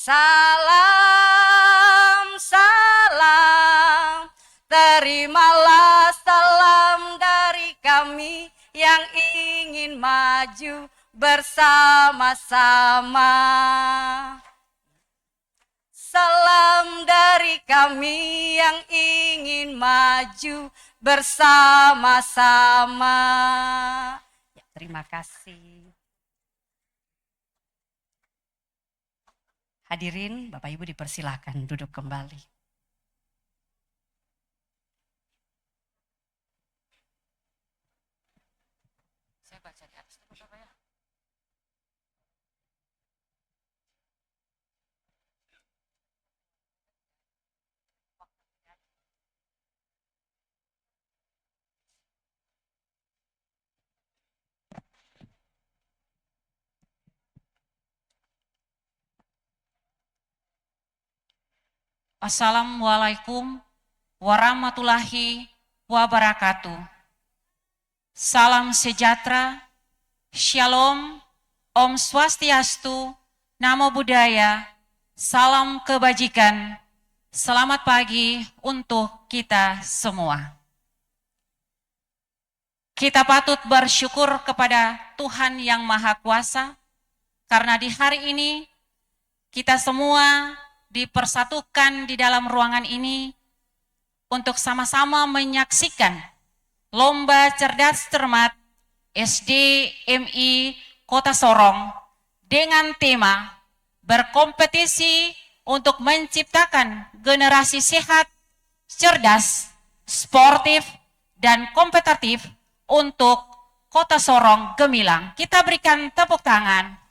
Salam, salam, terimalah salam dari kami yang ingin maju bersama-sama. Salam dari kami yang ingin maju bersama-sama. Ya, terima kasih. Hadirin, Bapak Ibu dipersilakan duduk kembali. Saya baca di atas dulu, Bapak ya. Assalamualaikum warahmatullahi wabarakatuh. Salam sejahtera, Shalom, Om Swastiastu, Namo Buddhaya, salam kebajikan. Selamat pagi untuk kita semua. Kita patut bersyukur kepada Tuhan Yang Maha Kuasa, karena di hari ini kita semua dipersatukan di dalam ruangan ini untuk sama-sama menyaksikan Lomba Cerdas Cermat SDMI Kota Sorong dengan tema berkompetisi untuk menciptakan generasi sehat, cerdas, sportif, dan kompetitif untuk Kota Sorong Gemilang. Kita berikan tepuk tangan.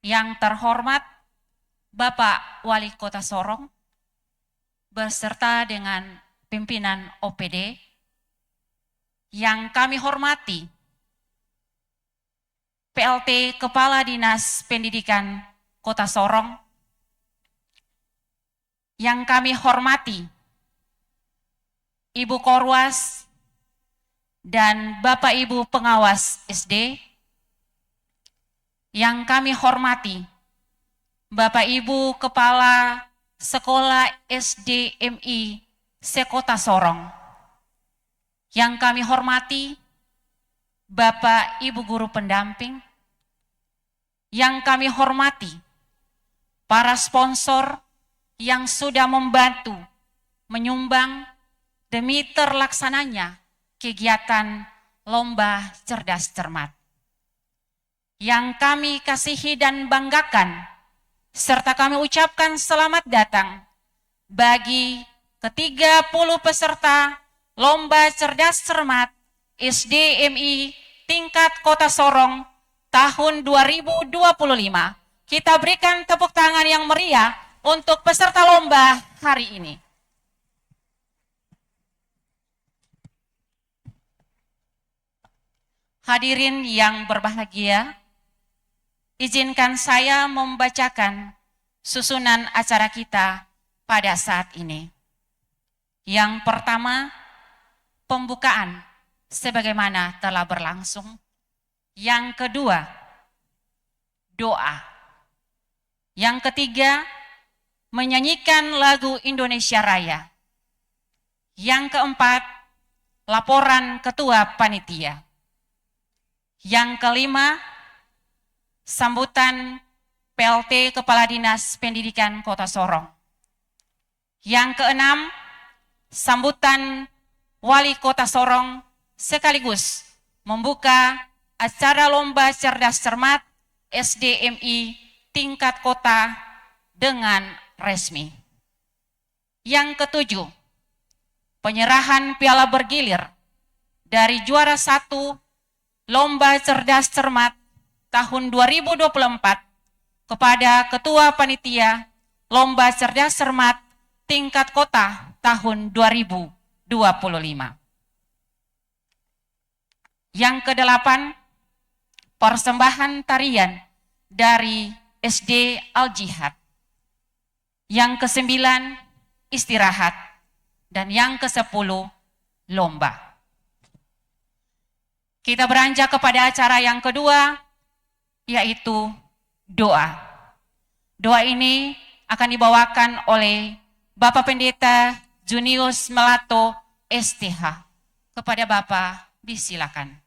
Yang terhormat Bapak Wali Kota Sorong beserta dengan pimpinan OPD, yang kami hormati PLT Kepala Dinas Pendidikan Kota Sorong, yang kami hormati Ibu Korwas dan Bapak Ibu Pengawas SD, yang kami hormati Bapak Ibu Kepala Sekolah SDMI Sekota Sorong, yang kami hormati Bapak Ibu Guru Pendamping, yang kami hormati para sponsor yang sudah membantu menyumbang demi terlaksananya kegiatan Lomba Cerdas Cermat. Yang kami kasihi dan banggakan, serta kami ucapkan selamat datang bagi ke-30 peserta Lomba Cerdas Cermat SDMI tingkat Kota Sorong tahun 2025. Kita berikan tepuk tangan yang meriah untuk peserta lomba hari ini. Hadirin yang berbahagia, izinkan saya membacakan susunan acara kita pada saat ini. Yang pertama, pembukaan sebagaimana telah berlangsung. Yang kedua, doa. Yang ketiga, menyanyikan lagu Indonesia Raya. Yang keempat, laporan ketua panitia. Yang kelima, sambutan PLT Kepala Dinas Pendidikan Kota Sorong. Yang keenam, sambutan Wali Kota Sorong sekaligus membuka acara Lomba Cerdas Cermat SDMI tingkat kota dengan resmi. Yang ketujuh, penyerahan piala bergilir dari juara 1 Lomba Cerdas Cermat tahun 2024 kepada Ketua Panitia Lomba Cerdas Cermat tingkat kota tahun 2025. Yang kedelapan, persembahan tarian dari SD Al-Jihad. Yang kesembilan, istirahat. Dan yang ke-10, lomba. Kita beranjak kepada acara yang kedua, yaitu doa. Doa ini akan dibawakan oleh Bapak Pendeta Junius Melato STH. Kepada Bapak, disilakan.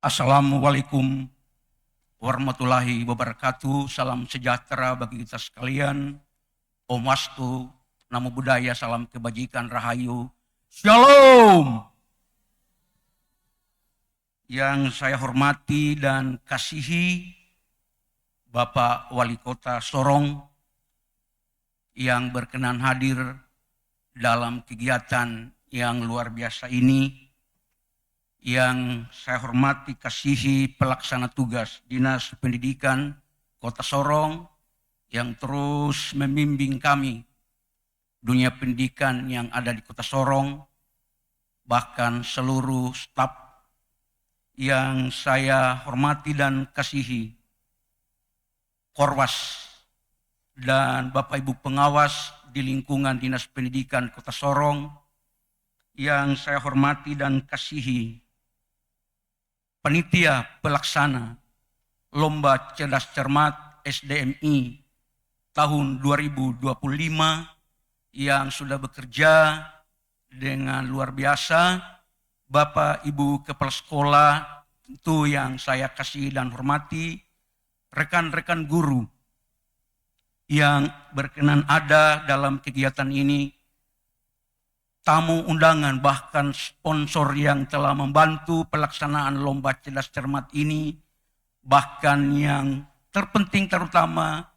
Assalamualaikum warahmatullahi wabarakatuh. Salam sejahtera bagi kita sekalian. Om Wastu, Namo Buddhaya, salam kebajikan, rahayu. Shalom. Yang saya hormati dan kasihi Bapak Wali Kota Sorong yang berkenan hadir dalam kegiatan yang luar biasa ini. Yang saya hormati, kasihi pelaksana tugas Dinas Pendidikan Kota Sorong yang terus membimbing kami dunia pendidikan yang ada di Kota Sorong, bahkan seluruh staf yang saya hormati dan kasihi, Korwas dan Bapak Ibu pengawas di lingkungan Dinas Pendidikan Kota Sorong yang saya hormati dan kasihi, panitia pelaksana Lomba Cerdas Cermat SDMI tahun 2025 yang sudah bekerja dengan luar biasa, Bapak Ibu Kepala Sekolah itu yang saya kasih dan hormati, rekan-rekan guru yang berkenan ada dalam kegiatan ini, tamu undangan, bahkan sponsor yang telah membantu pelaksanaan Lomba Cerdas Cermat ini, bahkan yang terpenting terutama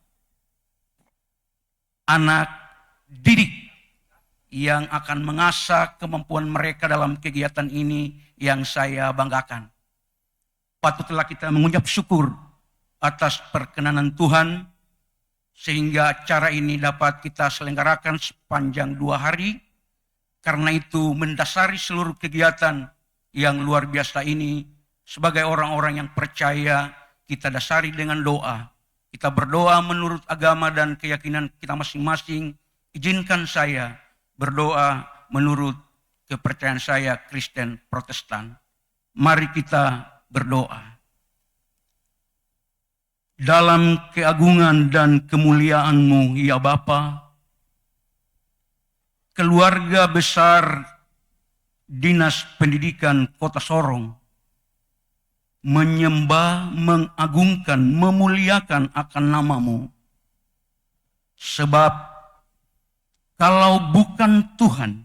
anak didik yang akan mengasah kemampuan mereka dalam kegiatan ini yang saya banggakan. Patutlah kita mengucap syukur atas perkenanan Tuhan sehingga acara ini dapat kita selenggarakan sepanjang 2 hari. Karena itu mendasari seluruh kegiatan yang luar biasa ini, sebagai orang-orang yang percaya, kita dasari dengan doa. Kita berdoa menurut agama dan keyakinan kita masing-masing. Izinkan saya berdoa menurut kepercayaan saya Kristen Protestan. Mari kita berdoa. Dalam keagungan dan kemuliaan-Mu, ya Bapa, keluarga besar Dinas Pendidikan Kota Sorong menyembah, mengagungkan, memuliakan akan nama-Mu. Sebab kalau bukan Tuhan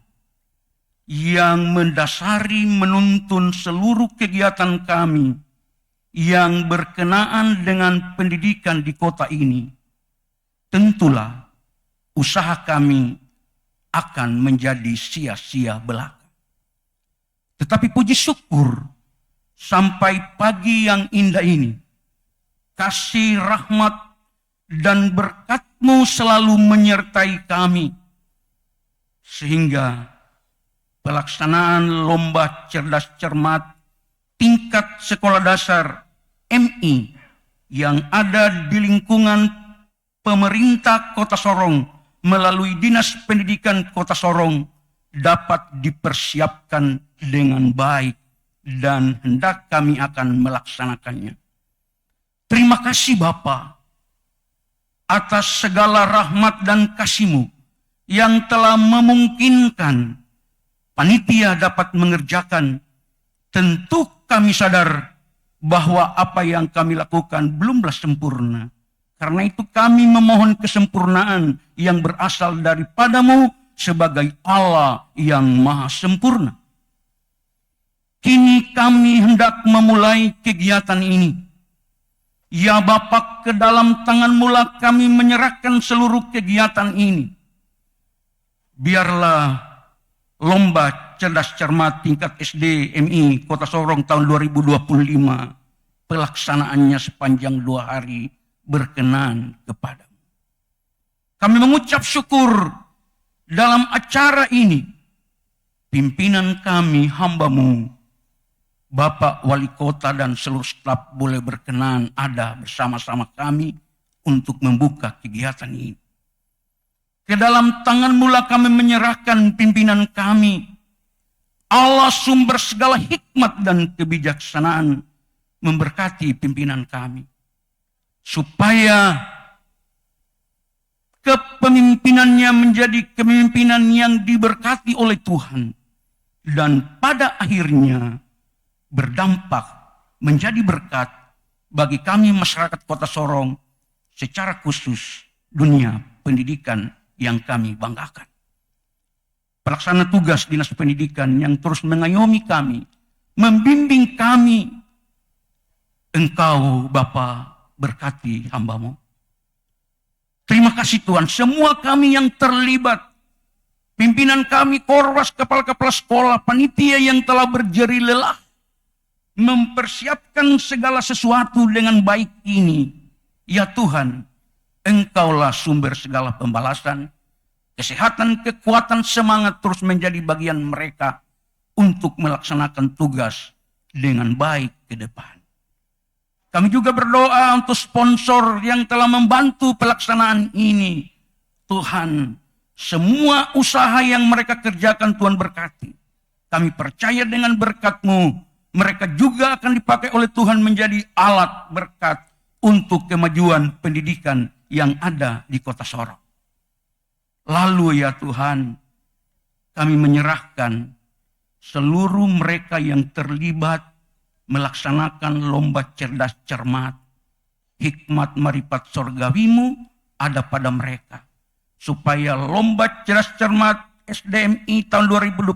yang mendasari, menuntun seluruh kegiatan kami yang berkenaan dengan pendidikan di kota ini, tentulah usaha kami akan menjadi sia-sia belaka. Tetapi puji syukur, sampai pagi yang indah ini, kasih rahmat dan berkat-Mu selalu menyertai kami, sehingga pelaksanaan Lomba Cerdas Cermat tingkat sekolah dasar MI yang ada di lingkungan pemerintah Kota Sorong melalui Dinas Pendidikan Kota Sorong dapat dipersiapkan dengan baik dan hendak kami akan melaksanakannya. Terima kasih Bapa atas segala rahmat dan kasih-Mu yang telah memungkinkan panitia dapat mengerjakan. Tentu kami sadar bahwa apa yang kami lakukan belumlah sempurna. Karena itu kami memohon kesempurnaan yang berasal daripada-Mu sebagai Allah yang maha sempurna. Kini kami hendak memulai kegiatan ini. Ya Bapa, ke dalam tangan-Mu lah kami menyerahkan seluruh kegiatan ini. Biarlah Lomba Cerdas Cermat tingkat SD MI Kota Sorong tahun 2025 pelaksanaannya sepanjang 2 hari berkenan kepadamu. Kami mengucap syukur dalam acara ini, pimpinan kami, hamba-Mu, Bapak Wali Kota dan seluruh staf boleh berkenan ada bersama-sama kami untuk membuka kegiatan ini. Ke dalam tangan-Mu lah kami menyerahkan pimpinan kami. Allah sumber segala hikmat dan kebijaksanaan memberkati pimpinan kami. Supaya kepemimpinannya menjadi kepemimpinan yang diberkati oleh Tuhan. Dan pada akhirnya berdampak menjadi berkat bagi kami masyarakat Kota Sorong, secara khusus dunia pendidikan yang kami banggakan. Pelaksana tugas Dinas Pendidikan yang terus mengayomi kami, membimbing kami, Engkau Bapa berkati hamba-Mu. Terima kasih Tuhan, semua kami yang terlibat, pimpinan kami, korwas, kepala-kepala sekolah, panitia yang telah berjeri lelah, mempersiapkan segala sesuatu dengan baik ini. Ya Tuhan, Engkaulah sumber segala pembalasan, kesehatan, kekuatan, semangat terus menjadi bagian mereka untuk melaksanakan tugas dengan baik ke depan. Kami juga berdoa untuk sponsor yang telah membantu pelaksanaan ini. Tuhan, semua usaha yang mereka kerjakan Tuhan berkati. Kami percaya dengan berkat-Mu, mereka juga akan dipakai oleh Tuhan menjadi alat berkat untuk kemajuan pendidikan yang ada di Kota Sorong. Lalu ya Tuhan, kami menyerahkan seluruh mereka yang terlibat melaksanakan lomba cerdas cermat, hikmat marifat sorgawi-Mu ada pada mereka. Supaya lomba cerdas cermat SDMI tahun 2025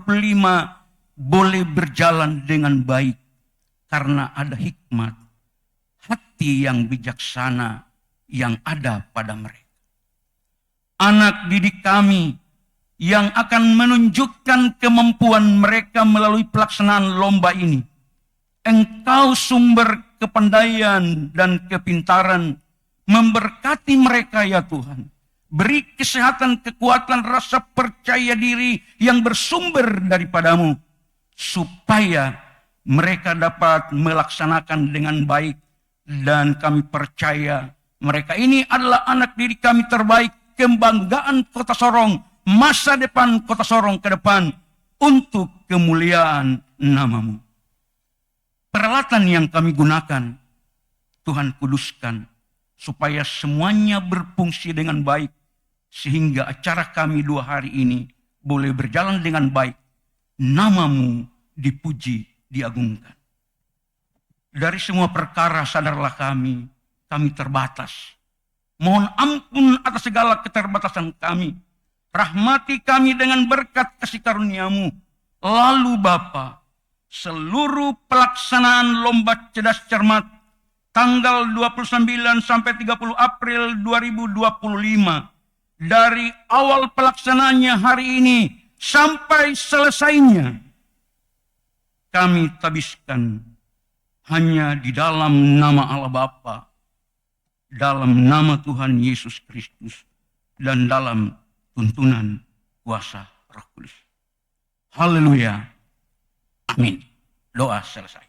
boleh berjalan dengan baik. Karena ada hikmat, hati yang bijaksana yang ada pada mereka. Anak didik kami yang akan menunjukkan kemampuan mereka melalui pelaksanaan lomba ini. Engkau sumber kepandaian dan kepintaran, memberkati mereka ya Tuhan. Beri kesehatan, kekuatan, rasa percaya diri yang bersumber daripada-Mu, supaya mereka dapat melaksanakan dengan baik. Dan kami percaya mereka ini adalah anak didik kami terbaik, kebanggaan Kota Sorong, masa depan Kota Sorong ke depan untuk kemuliaan nama-Mu. Peralatan yang kami gunakan, Tuhan kuduskan, supaya semuanya berfungsi dengan baik, sehingga acara kami 2 hari ini boleh berjalan dengan baik. Nama-Mu dipuji, diagungkan. Dari semua perkara sadarlah kami terbatas. Mohon ampun atas segala keterbatasan kami. Rahmati kami dengan berkat kasih karunia-Mu. Lalu Bapa, seluruh pelaksanaan lomba cerdas cermat tanggal 29 sampai 30 April 2025. Dari awal pelaksanaannya hari ini sampai selesainya, kami tabiskan hanya di dalam nama Allah Bapa, dalam nama Tuhan Yesus Kristus, dan dalam tuntunan kuasa Roh Kudus. Haleluya. Amin. Doa selesai.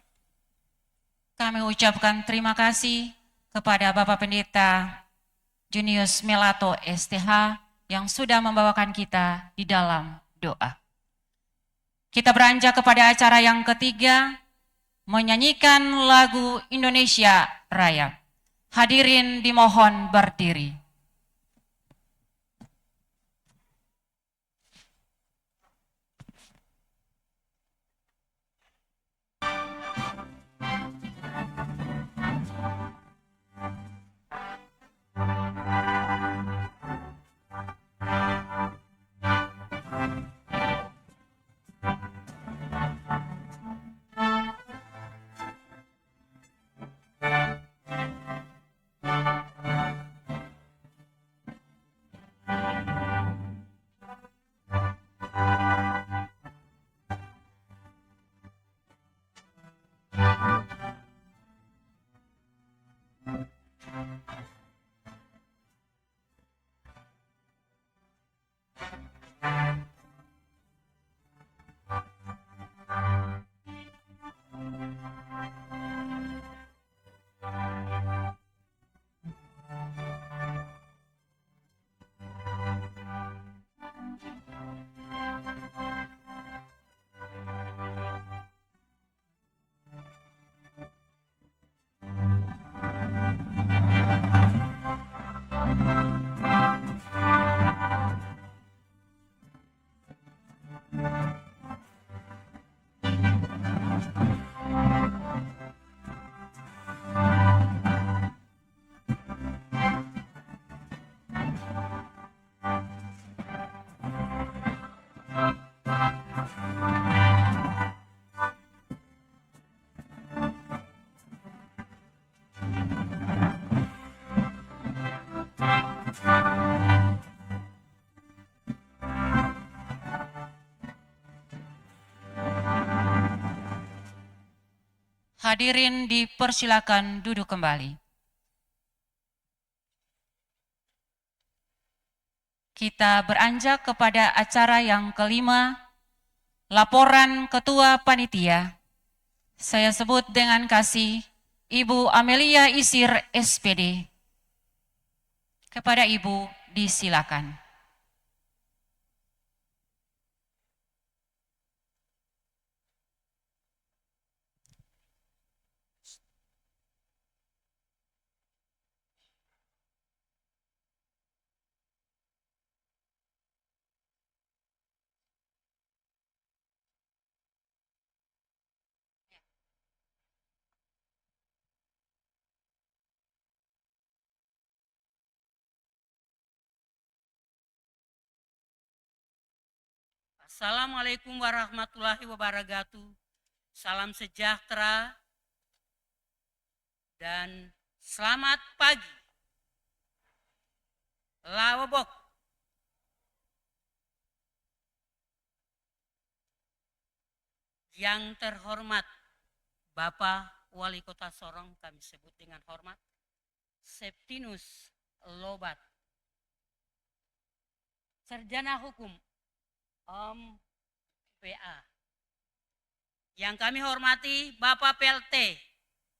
Kami ucapkan terima kasih kepada Bapak Pendeta Junius Melato STH yang sudah membawakan kita di dalam doa. Kita beranjak kepada acara yang ketiga, menyanyikan lagu Indonesia Raya. Hadirin dimohon berdiri. Hadirin dipersilakan duduk kembali. Kita beranjak kepada acara yang kelima, laporan Ketua Panitia. Saya sebut dengan kasih Ibu Amelia Isir SPD. Kepada Ibu disilakan. Assalamualaikum warahmatullahi wabarakatuh. Salam sejahtera dan selamat pagi. Lawabok. Yang terhormat Bapak Wali Kota Sorong, kami sebut dengan hormat, Septinus Lobat, Sarjana Hukum PA. Yang kami hormati Bapak PLT,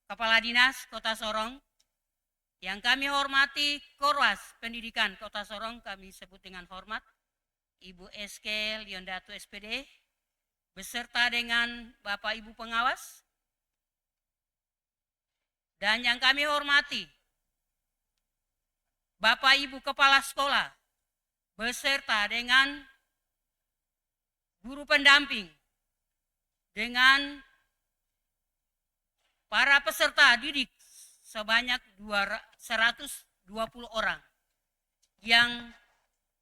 Kepala Dinas Kota Sorong. Yang kami hormati Korwas Pendidikan Kota Sorong, kami sebut dengan hormat Ibu SK Liondatu SPD, beserta dengan Bapak Ibu Pengawas. Dan yang kami hormati Bapak Ibu Kepala Sekolah, beserta dengan guru pendamping, dengan para peserta didik sebanyak 120 orang yang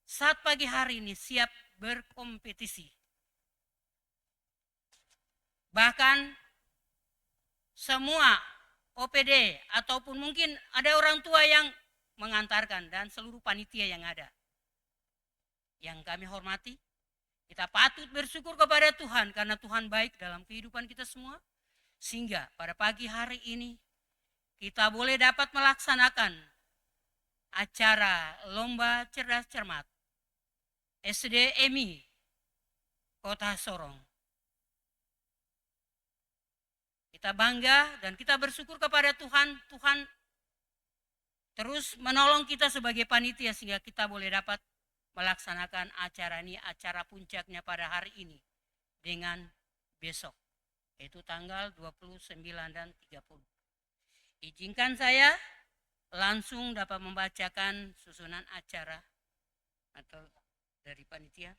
saat pagi hari ini siap berkompetisi. Bahkan semua OPD ataupun mungkin ada orang tua yang mengantarkan dan seluruh panitia yang ada. Yang kami hormati, kita patut bersyukur kepada Tuhan karena Tuhan baik dalam kehidupan kita semua. Sehingga pada pagi hari ini kita boleh dapat melaksanakan acara Lomba Cerdas Cermat SDMI Kota Sorong. Kita bangga dan kita bersyukur kepada Tuhan. Tuhan terus menolong kita sebagai panitia sehingga kita boleh dapat melaksanakan acara ini, acara puncaknya pada hari ini dengan besok, yaitu tanggal 29 dan 30. Izinkan saya langsung dapat membacakan susunan acara atau dari panitia,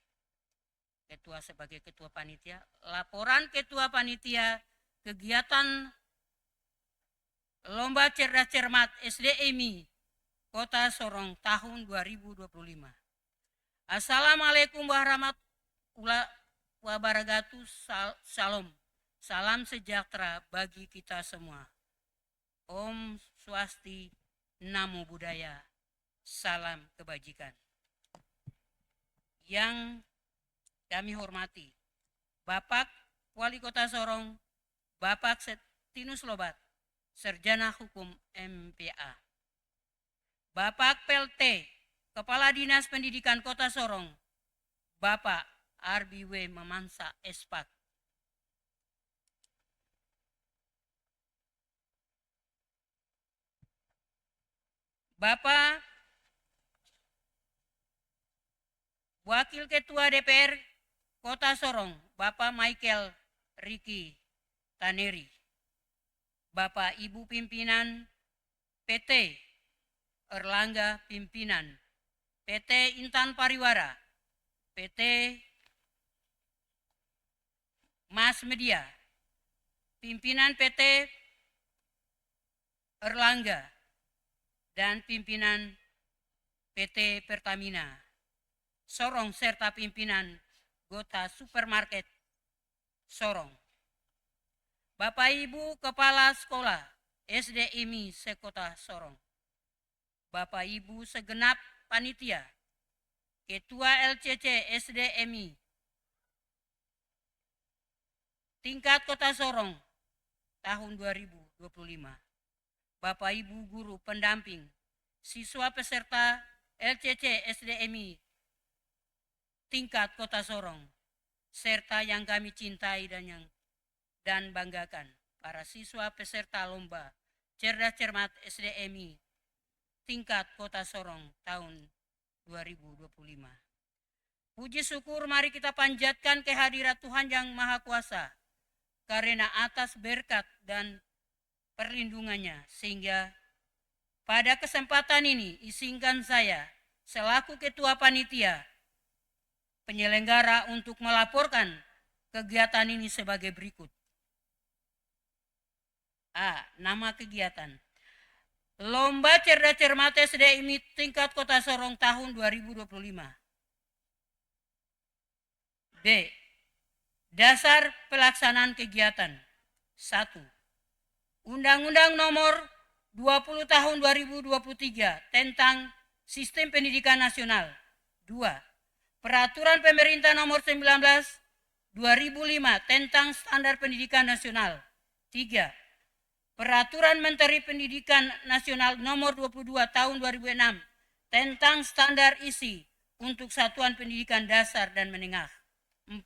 ketua sebagai ketua panitia. Laporan ketua panitia kegiatan Lomba Cerdas Cermat SDMI Kota Sorong tahun 2025. Assalamualaikum warahmatullahi wabarakatuh. Salam. Salam sejahtera bagi kita semua. Om Swasti, Namo Buddhaya, salam kebajikan. Yang kami hormati Bapak Wali Kota Sorong, Bapak Septinus Lobat, Sarjana Hukum MPA. Bapak PLT, Kepala Dinas Pendidikan Kota Sorong, Bapak RBW Memansa Espak. Bapak Wakil Ketua DPR Kota Sorong, Bapak Michael Riki Taneri. Bapak Ibu Pimpinan PT Erlangga Pimpinan, PT Intan Pariwara, PT Mas Media, pimpinan PT Erlangga, dan pimpinan PT Pertamina Sorong serta pimpinan Gota Supermarket Sorong. Bapak Ibu Kepala Sekolah SDMI Sekota Sorong. Bapak Ibu segenap panitia, Ketua LCC SDMI tingkat Kota Sorong, tahun 2025. Bapak Ibu guru pendamping, siswa peserta LCC SDMI tingkat Kota Sorong, serta yang kami cintai dan banggakan, para siswa peserta lomba cerdas cermat SDMI tingkat Kota Sorong tahun 2025. Puji syukur mari kita panjatkan kehadirat Tuhan Yang Maha Kuasa, karena atas berkat dan perlindungannya, sehingga pada kesempatan ini izinkan saya selaku Ketua Panitia penyelenggara untuk melaporkan kegiatan ini sebagai berikut. A. Nama kegiatan: Lomba Cerdas Cermat SDMI tingkat Kota Sorong tahun 2025. B. Dasar pelaksanaan kegiatan. 1. Undang-Undang Nomor 20 Tahun 2023 tentang Sistem Pendidikan Nasional. 2. Peraturan Pemerintah Nomor 19 2005 tentang Standar Pendidikan Nasional. 3. Peraturan Menteri Pendidikan Nasional Nomor 22 Tahun 2006 tentang Standar Isi untuk Satuan Pendidikan Dasar dan Menengah. 4.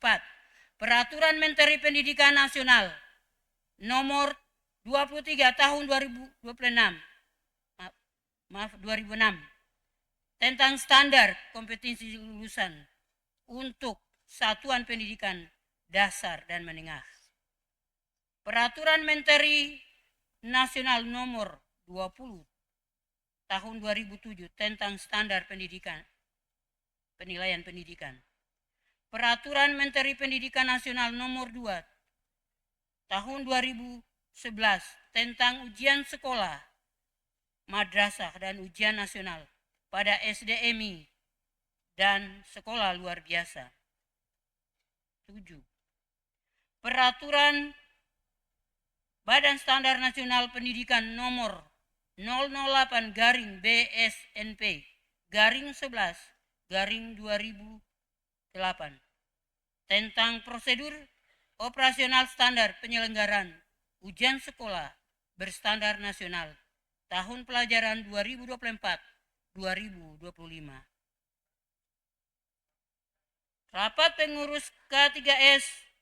Peraturan Menteri Pendidikan Nasional Nomor 23 Tahun 2006 tentang Standar Kompetensi Lulusan untuk Satuan Pendidikan Dasar dan Menengah. Peraturan Menteri Nasional Nomor 20 Tahun 2007 tentang Standar Penilaian Pendidikan. Peraturan Menteri Pendidikan Nasional Nomor 2 Tahun 2011 tentang ujian sekolah, madrasah dan ujian nasional pada SDMI dan sekolah luar biasa. 7. Peraturan Badan Standar Nasional Pendidikan Nomor 008-BSNP-11-2008 tentang prosedur operasional standar penyelenggaraan ujian sekolah berstandar nasional tahun pelajaran 2024-2025. Rapat pengurus K3S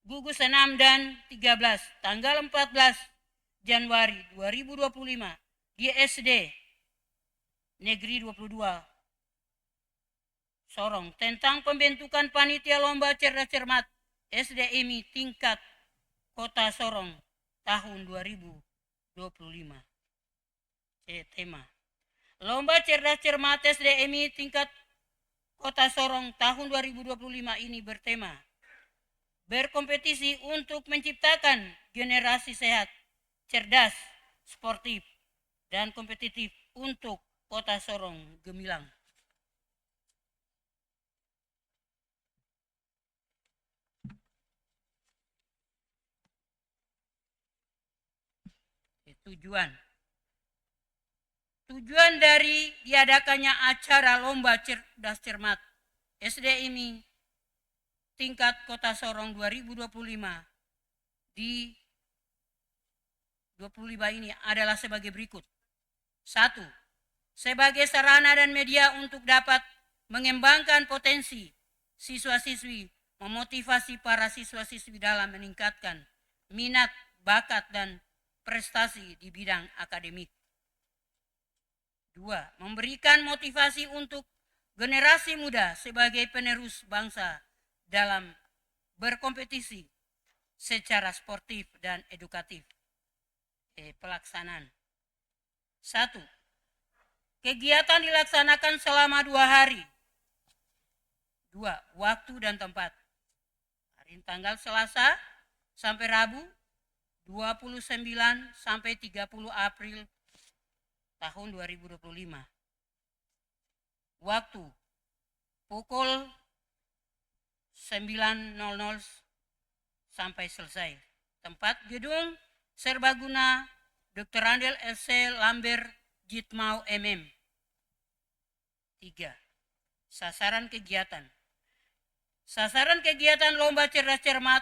gugus 6 dan 13 tanggal 14 Januari 2025 di SD Negeri 22 Sorong tentang pembentukan panitia lomba cerdas cermat SDMI tingkat Kota Sorong tahun 2025. Tema Lomba cerdas cermat SDMI tingkat Kota Sorong tahun 2025 ini bertema berkompetisi untuk menciptakan generasi sehat, cerdas, sportif, dan kompetitif untuk Kota Sorong Gemilang. Tujuan dari diadakannya acara lomba cerdas cermat SDMI tingkat Kota Sorong 2025 di 25 ini adalah sebagai berikut. 1. Sebagai sarana dan media untuk dapat mengembangkan potensi siswa-siswi, memotivasi para siswa-siswi dalam meningkatkan minat, bakat, dan prestasi di bidang akademik. 2. Memberikan motivasi untuk generasi muda sebagai penerus bangsa dalam berkompetisi secara sportif dan edukatif. Pelaksanaan. 1. Kegiatan dilaksanakan selama 2 hari. 2. Waktu dan tempat. Hari tanggal Selasa sampai Rabu 29 sampai 30 April tahun 2025. Waktu pukul 9.00 sampai selesai. Tempat gedung Serbaguna Dr. Randel S.C. Lambert Jitmau MM. 3. Sasaran kegiatan. Sasaran kegiatan lomba cerdas cermat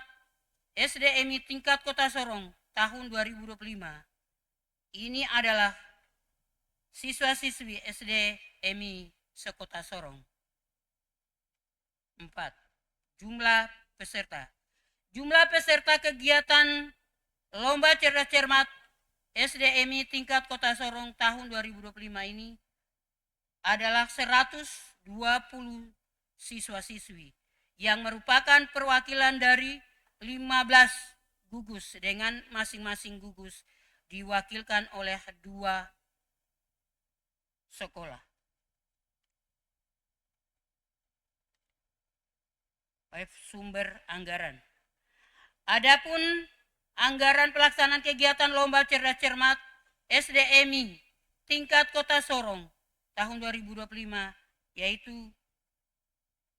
SDMI tingkat Kota Sorong tahun 2025. Ini adalah siswa-siswi SDMI sekota Sorong. 4. Jumlah peserta. Jumlah peserta kegiatan Lomba Cerdas Cermat SDMI tingkat Kota Sorong tahun 2025 ini adalah 120 siswa-siswi yang merupakan perwakilan dari 15 gugus dengan masing-masing gugus diwakilkan oleh 2 sekolah. Sumber anggaran. Adapun anggaran pelaksanaan kegiatan Lomba Cerdas Cermat SDMI tingkat Kota Sorong tahun 2025 yaitu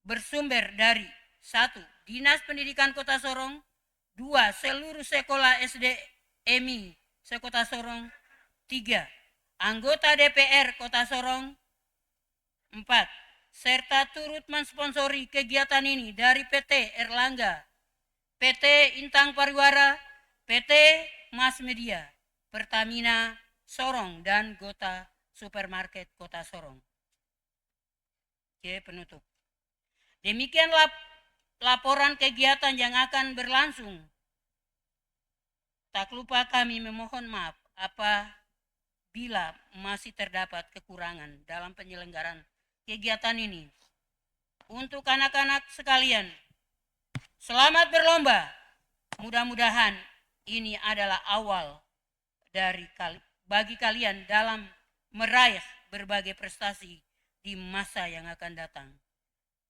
bersumber dari 1. Dinas Pendidikan Kota Sorong, 2. Seluruh sekolah SDMI sekota Sorong, 3. Anggota DPR Kota Sorong, 4. Serta turut mensponsori kegiatan ini dari PT Erlangga, PT Intang Pariwara, PT Mas Media, Pertamina Sorong, dan Gota Supermarket Kota Sorong. Oke, penutup. Demikian laporan kegiatan yang akan berlangsung. Tak lupa kami memohon maaf apabila masih terdapat kekurangan dalam penyelenggaraan kegiatan ini. Untuk anak-anak sekalian, selamat berlomba. Mudah-mudahan ini adalah awal bagi kalian dalam meraih berbagai prestasi di masa yang akan datang.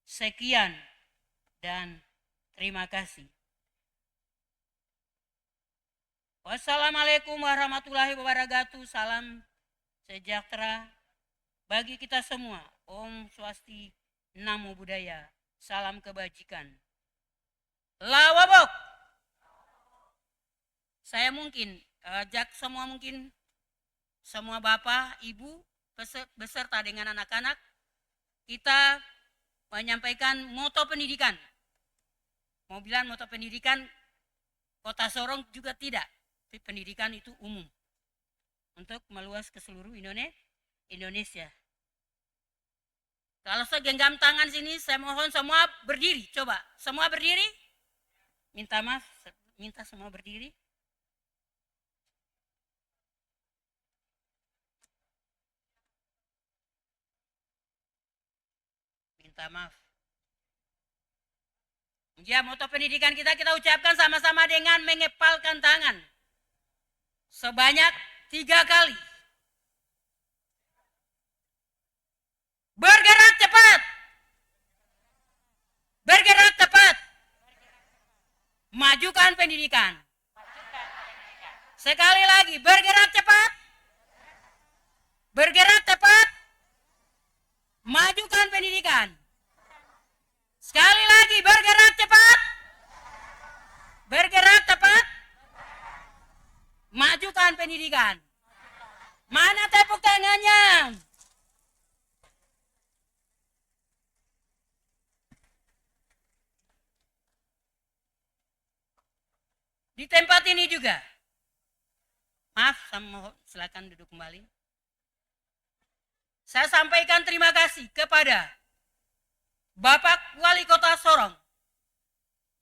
Sekian dan terima kasih. Wassalamualaikum warahmatullahi wabarakatuh. Salam sejahtera bagi kita semua. Om Swasti, Namo Buddhaya, salam kebajikan. Lawabok. Saya mungkin ajak semua bapak, ibu beserta dengan anak-anak kita menyampaikan moto pendidikan. Mau bilang moto pendidikan Kota Sorong juga tidak. Pendidikan itu umum untuk meluas ke seluruh Indonesia. Kalau saya genggam tangan sini, saya mohon semua berdiri. Coba, semua berdiri. Minta maaf, minta semua berdiri. Minta maaf. Ya, moto pendidikan kita ucapkan sama-sama dengan mengepalkan tangan. Sebanyak 3 kali. Bergerak cepat. Bergerak cepat. Majukan pendidikan. Sekali lagi, bergerak cepat. Bergerak cepat. Majukan pendidikan. Sekali lagi, bergerak cepat. Bergerak cepat. Majukan pendidikan. Mana tepuk tangannya? Di tempat ini juga. Maaf, silakan duduk kembali. Saya sampaikan terima kasih kepada Bapak Wali Kota Sorong.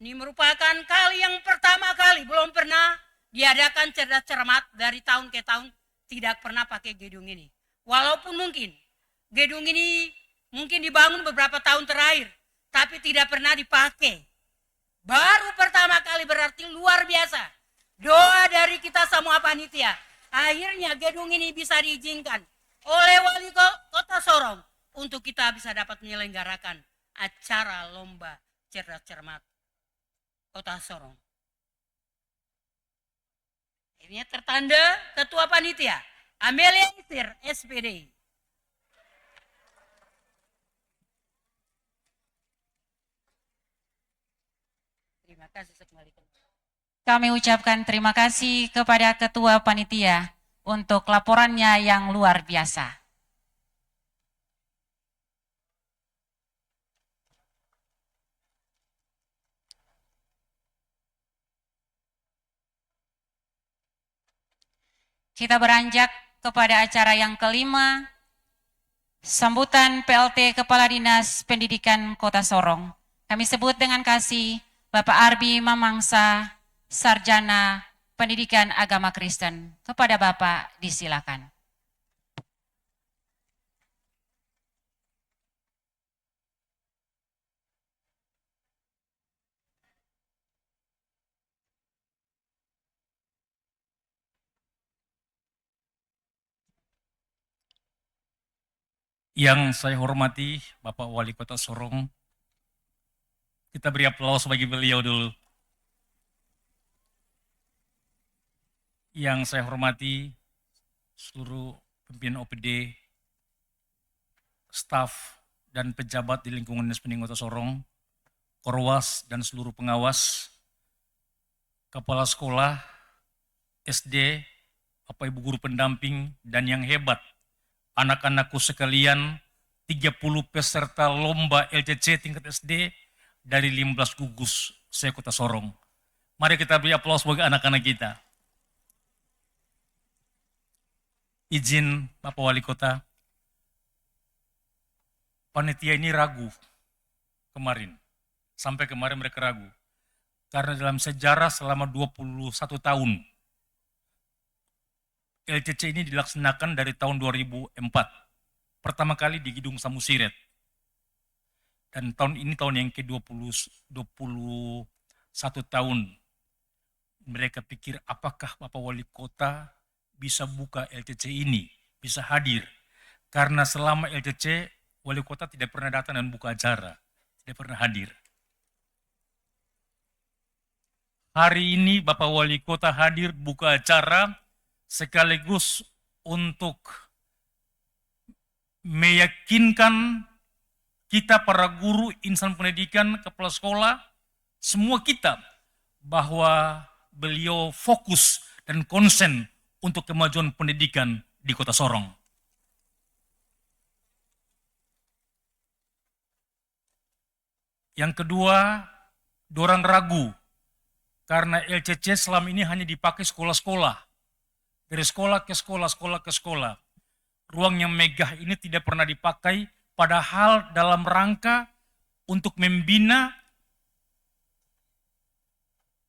Ini merupakan kali yang pertama kali, belum pernah diadakan cerdas cermat dari tahun ke tahun, tidak pernah pakai gedung ini. Walaupun mungkin gedung ini mungkin dibangun beberapa tahun terakhir, tapi tidak pernah dipakai. Baru pertama kali, berarti luar biasa. Doa dari kita semua panitia. Akhirnya gedung ini bisa diizinkan oleh Wali Kota Sorong untuk kita bisa dapat menyelenggarakan acara lomba cerdas cermat Kota Sorong. Ini tertanda Ketua Panitia Amelia Isir, SPD. Terima kasih, saya kembalikan. Kami ucapkan terima kasih kepada Ketua Panitia untuk laporannya yang luar biasa. Kita beranjak kepada acara yang kelima, sambutan PLT Kepala Dinas Pendidikan Kota Sorong. Kami sebut dengan kasih Bapak Arbi Mamangsa, Sarjana Pendidikan Agama Kristen. Kepada Bapak disilakan. Yang saya hormati Bapak Wali Kota Sorong, kita beri aplaus bagi beliau dulu. Yang saya hormati seluruh pimpinan OPD, staf dan pejabat di lingkungan Dinas Pendidikan Kota Sorong, Korwas dan seluruh pengawas, kepala sekolah, SD, Bapak Ibu guru pendamping, dan yang hebat, anak-anakku sekalian, 30 peserta lomba LCC tingkat SD dari 15 gugus se-Kota Sorong. Mari kita beri aplaus bagi anak-anak kita. Izin Bapak Wali Kota, panitia ini ragu kemarin. Sampai kemarin mereka ragu. Karena dalam sejarah selama 21 tahun, LCC ini dilaksanakan dari tahun 2004. Pertama kali di Gedung Samusiret. Dan tahun ini tahun yang ke-21 tahun. Mereka pikir apakah Bapak Wali Kota bisa buka LCC ini, bisa hadir. Karena selama LCC, Wali Kota tidak pernah datang dan buka acara. Tidak pernah hadir. Hari ini Bapak Wali Kota hadir buka acara sekaligus untuk meyakinkan kita para guru, insan pendidikan, kepala sekolah, semua kita bahwa beliau fokus dan konsen untuk kemajuan pendidikan di Kota Sorong. Yang kedua, dorang ragu karena LCC selama ini hanya dipakai sekolah-sekolah. Dari sekolah ke sekolah, sekolah ke sekolah. Ruang yang megah ini tidak pernah dipakai, padahal dalam rangka untuk membina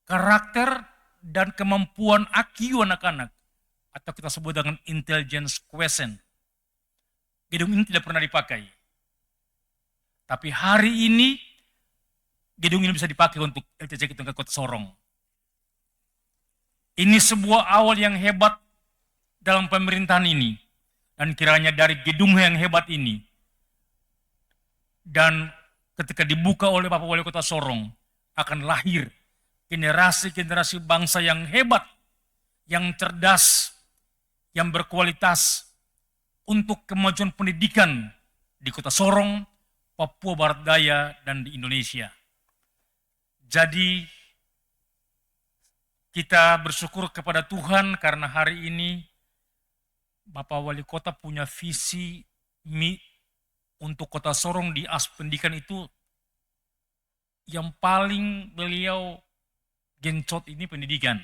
karakter dan kemampuan IQ anak-anak. Atau kita sebut dengan intelligence quotient. Gedung ini tidak pernah dipakai. Tapi hari ini, gedung ini bisa dipakai untuk LCC tingkat Kota Sorong. Ini sebuah awal yang hebat dalam pemerintahan ini. Dan kiranya dari gedung yang hebat ini, dan ketika dibuka oleh Bapak Wali Kota Sorong, akan lahir generasi-generasi bangsa yang hebat, yang cerdas, yang berkualitas untuk kemajuan pendidikan di Kota Sorong, Papua Barat Daya, dan di Indonesia. Jadi, kita bersyukur kepada Tuhan karena hari ini Bapak Wali Kota punya visi untuk Kota Sorong di pendidikan itu yang paling beliau gencot ini pendidikan.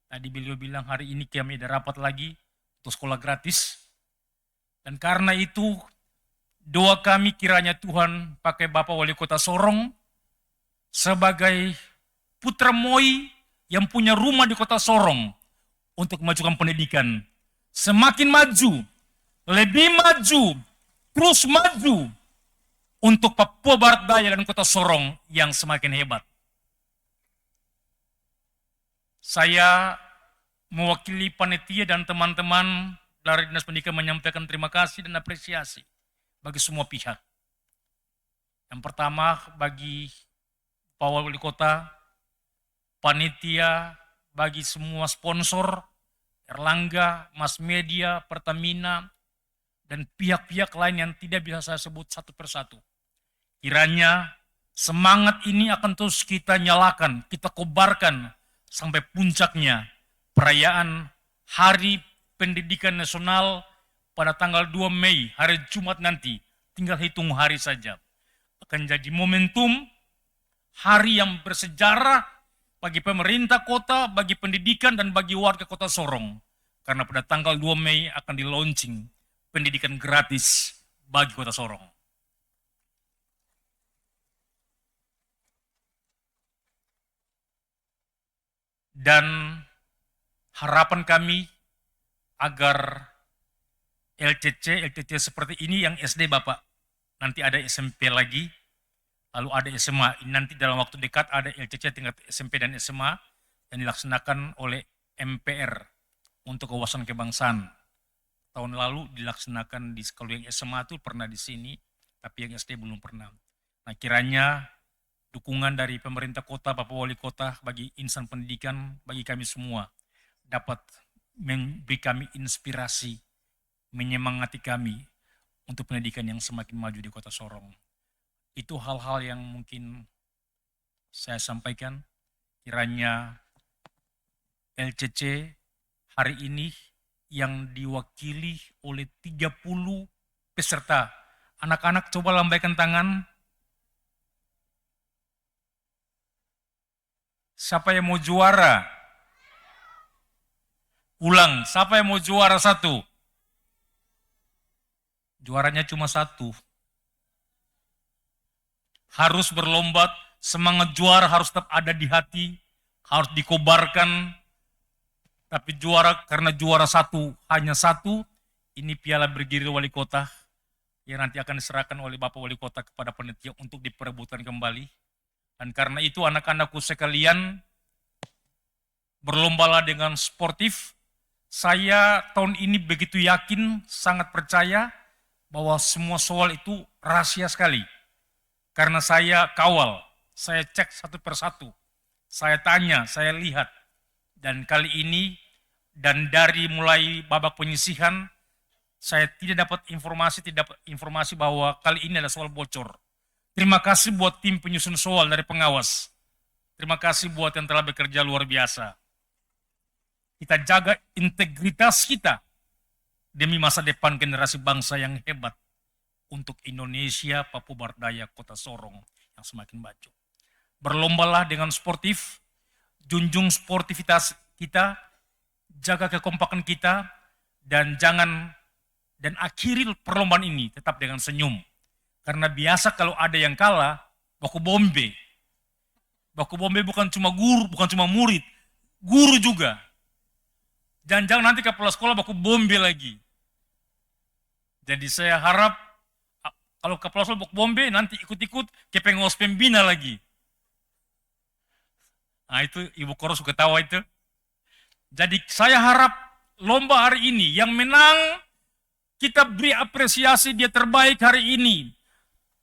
Tadi beliau bilang hari ini kami ada rapat lagi untuk sekolah gratis. Dan karena itu doa kami kiranya Tuhan pakai Bapak Wali Kota Sorong sebagai putra moi yang punya rumah di Kota Sorong untuk memajukan pendidikan. Semakin maju, lebih maju, terus maju untuk Papua Barat Daya dan Kota Sorong yang semakin hebat. Saya mewakili panitia dan teman-teman dari Dinas Pendidikan menyampaikan terima kasih dan apresiasi bagi semua pihak. Yang pertama bagi Pak Wali Kota, panitia, bagi semua sponsor, Erlangga, Mas Media, Pertamina, dan pihak-pihak lain yang tidak bisa saya sebut satu persatu. Kiranya semangat ini akan terus kita nyalakan, kita kobarkan sampai puncaknya perayaan Hari Pendidikan Nasional pada tanggal 2 Mei, hari Jumat nanti. Tinggal hitung hari saja. Akan jadi momentum hari yang bersejarah bagi pemerintah kota, bagi pendidikan, dan bagi warga Kota Sorong. karena pada tanggal 2 Mei akan di-launching pendidikan gratis bagi Kota Sorong. Dan harapan kami agar LCC seperti ini yang SD Bapak, nanti ada SMP lagi, lalu ada SMA, nanti dalam waktu dekat ada LCC tingkat SMP dan SMA yang dilaksanakan oleh MPR untuk kewawasan kebangsaan. Tahun lalu dilaksanakan kalau yang SMA itu pernah di sini, tapi yang SD belum pernah. Nah, kiranya dukungan dari pemerintah kota, Bapak Wali Kota bagi insan pendidikan, bagi kami semua dapat memberi kami inspirasi, menyemangati kami untuk pendidikan yang semakin maju di Kota Sorong. Itu hal-hal yang mungkin saya sampaikan. Kiranya LCC hari ini yang diwakili oleh 30 peserta. Anak-anak coba lambaikan tangan. Siapa yang mau juara? Ulang, siapa yang mau juara 1? Juaranya cuma 1. Harus berlomba, semangat juara harus tetap ada di hati, harus dikobarkan. Tapi juara, karena juara 1, hanya 1, ini piala bergilir wali kota yang nanti akan diserahkan oleh Bapak Wali Kota kepada panitia untuk diperebutkan kembali. Dan karena itu anak-anakku sekalian, berlombalah dengan sportif. Saya tahun ini begitu yakin, sangat percaya bahwa semua soal itu rahasia sekali. Karena saya kawal, saya cek satu persatu, saya tanya, saya lihat. Dan kali ini, dan dari mulai babak penyisihan, saya tidak dapat informasi bahwa kali ini ada soal bocor. Terima kasih buat tim penyusun soal dari pengawas. Terima kasih buat yang telah bekerja luar biasa. Kita jaga integritas kita demi masa depan generasi bangsa yang hebat untuk Indonesia, Papua Barat Daya, Kota Sorong yang semakin maju. Berlombalah dengan sportif, junjung sportivitas kita, jaga kekompakan kita, dan akhiri perlombaan ini tetap dengan senyum. Karena biasa kalau ada yang kalah, baku bombe. Baku bombe bukan cuma guru, bukan cuma murid, guru juga. Jangan-jangan nanti kepala sekolah baku bombe lagi. Jadi saya harap kalau kepala sekolah baku bombe nanti ikut-ikut ke pengawas pembina lagi. Nah itu Ibu Koro suka tawa itu. Jadi saya harap lomba hari ini yang menang kita beri apresiasi dia terbaik hari ini.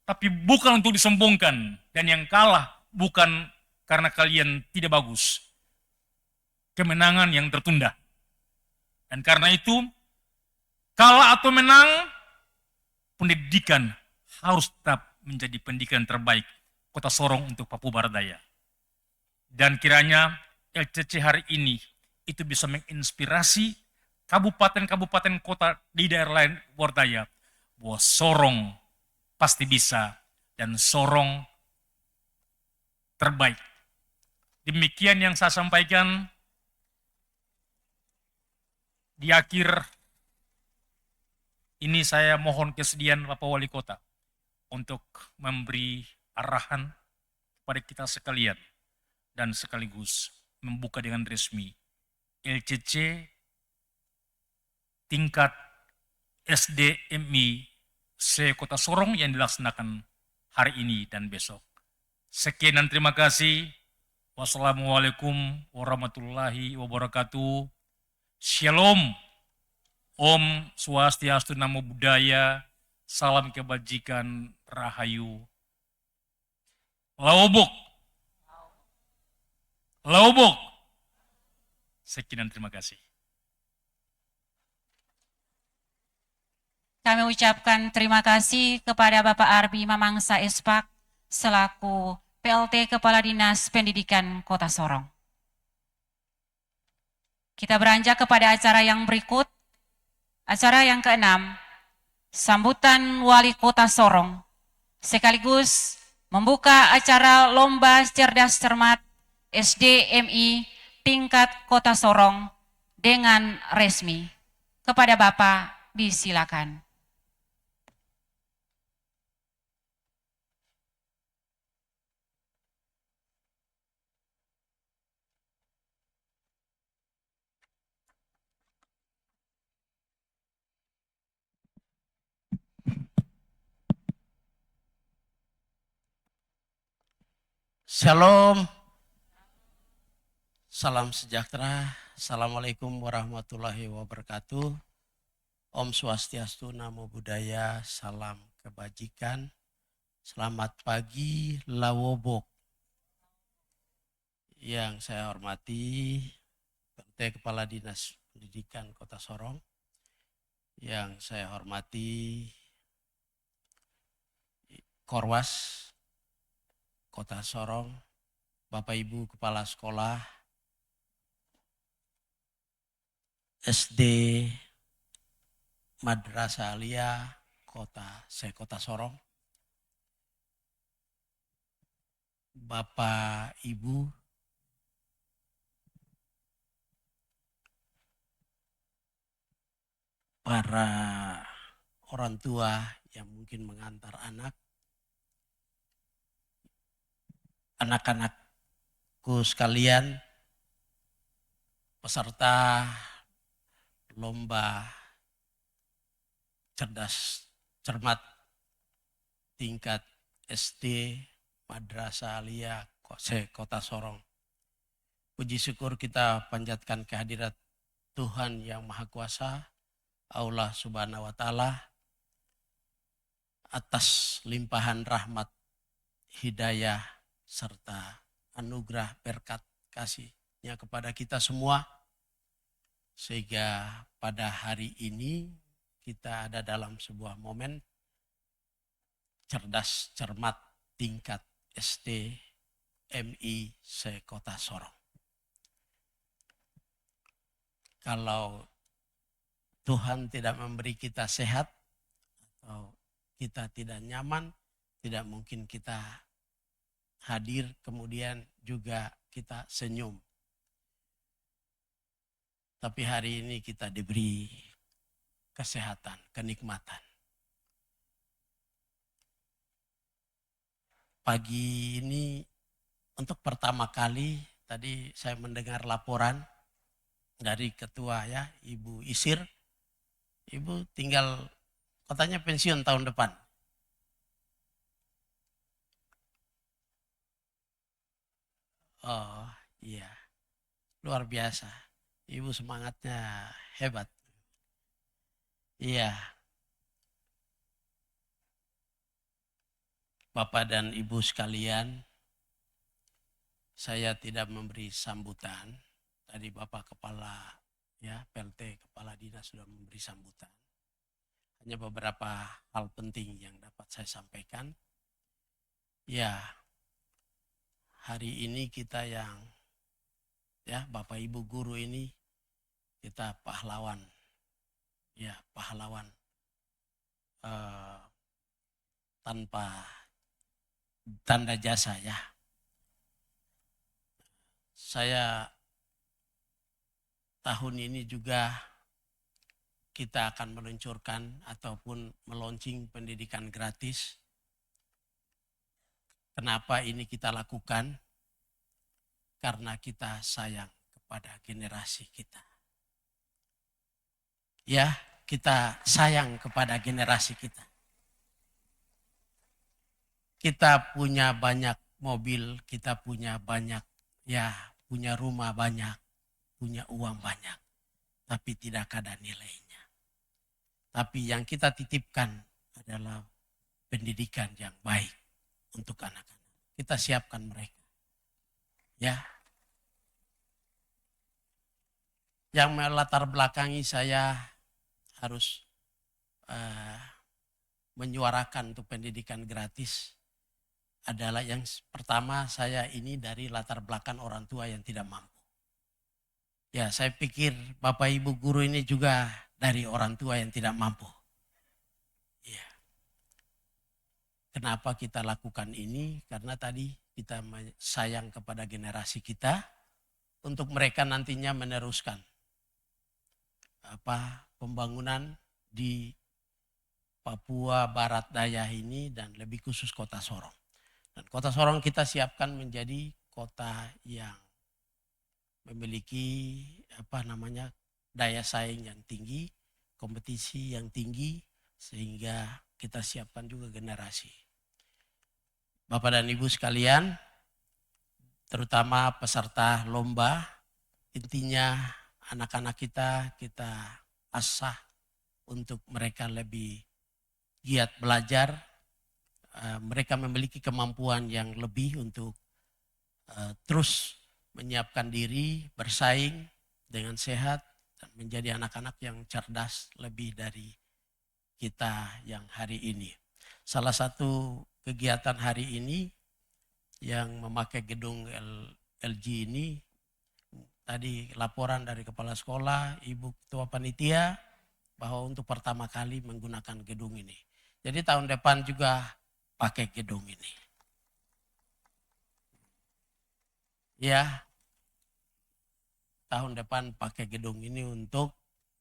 Tapi bukan untuk disombongkan. Dan yang kalah bukan karena kalian tidak bagus. Kemenangan yang tertunda. Dan karena itu, kalah atau menang, pendidikan harus tetap menjadi pendidikan terbaik Kota Sorong untuk Papua Barat Daya. Dan kiranya LCC hari ini itu bisa menginspirasi kabupaten-kabupaten kota di daerah lain Barat Daya bahwa Sorong pasti bisa dan Sorong terbaik. Demikian yang saya sampaikan. Di akhir ini saya mohon kesediaan Bapak Wali Kota untuk memberi arahan kepada kita sekalian dan sekaligus membuka dengan resmi LCC tingkat SDMI se-Kota Sorong yang dilaksanakan hari ini dan besok. Sekian dan terima kasih. Wassalamualaikum warahmatullahi wabarakatuh. Shalom. Om Swastiastu, Namo Buddhaya. Salam kebajikan, Rahayu. Laobok. Laobok. Sekian dan terima kasih. Kami ucapkan terima kasih kepada Bapak Arbi Mamangsa Espak selaku PLT Kepala Dinas Pendidikan Kota Sorong. Kita beranjak kepada acara yang berikut. Acara yang ke-6, sambutan Wali Kota Sorong, sekaligus membuka acara Lomba Cerdas Cermat SDMI tingkat Kota Sorong dengan resmi. Kepada Bapak disilakan. Shalom, salam sejahtera, Assalamualaikum warahmatullahi wabarakatuh. Om Swastiastu, Namo Buddhaya, salam kebajikan. Selamat pagi, Lawobok. Yang saya hormati, PLT Kepala Dinas Pendidikan Kota Sorong. Yang saya hormati, Korwas Kota Sorong, Bapak Ibu Kepala Sekolah, SD, Madrasah Aliyah, Kota Sorong, Bapak Ibu, para orang tua yang mungkin mengantar anak-anakku sekalian, peserta lomba cerdas cermat tingkat SD Madrasah Aliyah Kota Sorong. Puji syukur kita panjatkan kehadirat Tuhan yang Maha Kuasa, Allah Subhanahu wa Ta'ala, atas limpahan rahmat, hidayah, serta anugerah berkat kasih-Nya kepada kita semua. Sehingga pada hari ini kita ada dalam sebuah momen cerdas cermat tingkat SD MI se-Kota Sorong. Kalau Tuhan tidak memberi kita sehat atau kita tidak nyaman, tidak mungkin kita hadir, kemudian juga kita senyum. Tapi hari ini kita diberi kesehatan, kenikmatan. Pagi ini untuk pertama kali tadi saya mendengar laporan dari ketua ya, Ibu Isir. Ibu tinggal katanya pensiun tahun depan. Oh iya, luar biasa. Ibu semangatnya hebat. Iya. Bapak dan Ibu sekalian, saya tidak memberi sambutan. Tadi Bapak Kepala ya, PLT Kepala Dinas sudah memberi sambutan. Hanya beberapa hal penting yang dapat saya sampaikan. Ya, hari ini kita yang ya Bapak Ibu guru ini kita pahlawan. Ya, pahlawan tanpa tanda jasa ya. Saya tahun ini juga kita akan meluncurkan ataupun meluncing pendidikan gratis. Kenapa ini kita lakukan? Karena kita sayang kepada generasi kita. Ya, kita sayang kepada generasi kita. Kita punya banyak mobil, kita punya banyak, ya punya rumah banyak, punya uang banyak. Tapi tidak ada nilainya. Tapi yang kita titipkan adalah pendidikan yang baik untuk anak-anak. Kita siapkan mereka. Ya. Yang melatar belakangi saya harus menyuarakan untuk pendidikan gratis adalah yang pertama, saya ini dari latar belakang orang tua yang tidak mampu. Ya, saya pikir Bapak Ibu guru ini juga dari orang tua yang tidak mampu. Ya. Kenapa kita lakukan ini? Karena tadi kita sayang kepada generasi kita untuk mereka nantinya meneruskan pembangunan di Papua Barat Daya ini dan lebih khusus Kota Sorong. Dan Kota Sorong kita siapkan menjadi kota yang memiliki daya saing yang tinggi, kompetisi yang tinggi, sehingga kita siapkan juga generasi. Bapak dan Ibu sekalian, terutama peserta lomba, intinya anak-anak kita asah untuk mereka lebih giat belajar. Mereka memiliki kemampuan yang lebih untuk terus menyiapkan diri, bersaing dengan sehat, dan menjadi anak-anak yang cerdas lebih dari kita yang hari ini. Salah satu kegiatan hari ini yang memakai gedung LG ini, tadi laporan dari kepala sekolah, Ibu Ketua Panitia, bahwa untuk pertama kali menggunakan gedung ini. Jadi tahun depan juga pakai gedung ini. Ya, tahun depan pakai gedung ini untuk,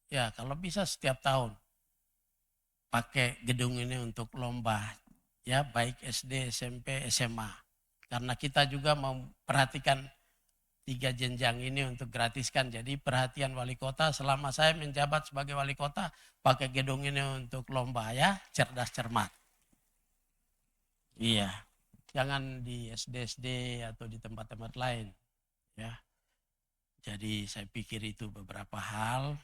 ya kalau bisa setiap tahun pakai gedung ini untuk lomba, ya baik SD, SMP, SMA. Karena kita juga memperhatikan 3 jenjang ini untuk gratiskan. Jadi perhatian wali kota selama saya menjabat sebagai wali kota, pakai gedung ini untuk lomba, ya, cerdas cermat. Iya, jangan di SD atau di tempat-tempat lain, ya. Jadi saya pikir itu beberapa hal.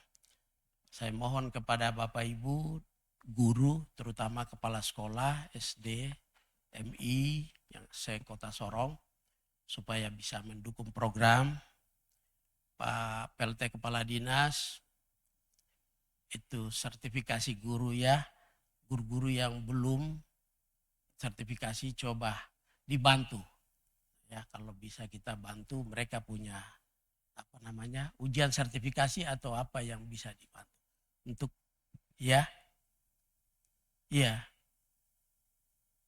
Saya mohon kepada Bapak Ibu, guru, terutama kepala sekolah SD, MI yang Kota Sorong, supaya bisa mendukung program. Pak PLT Kepala Dinas, itu sertifikasi guru, ya. Guru-guru yang belum sertifikasi coba dibantu. Ya, kalau bisa kita bantu, mereka punya ujian sertifikasi atau apa yang bisa dibantu. Untuk ya.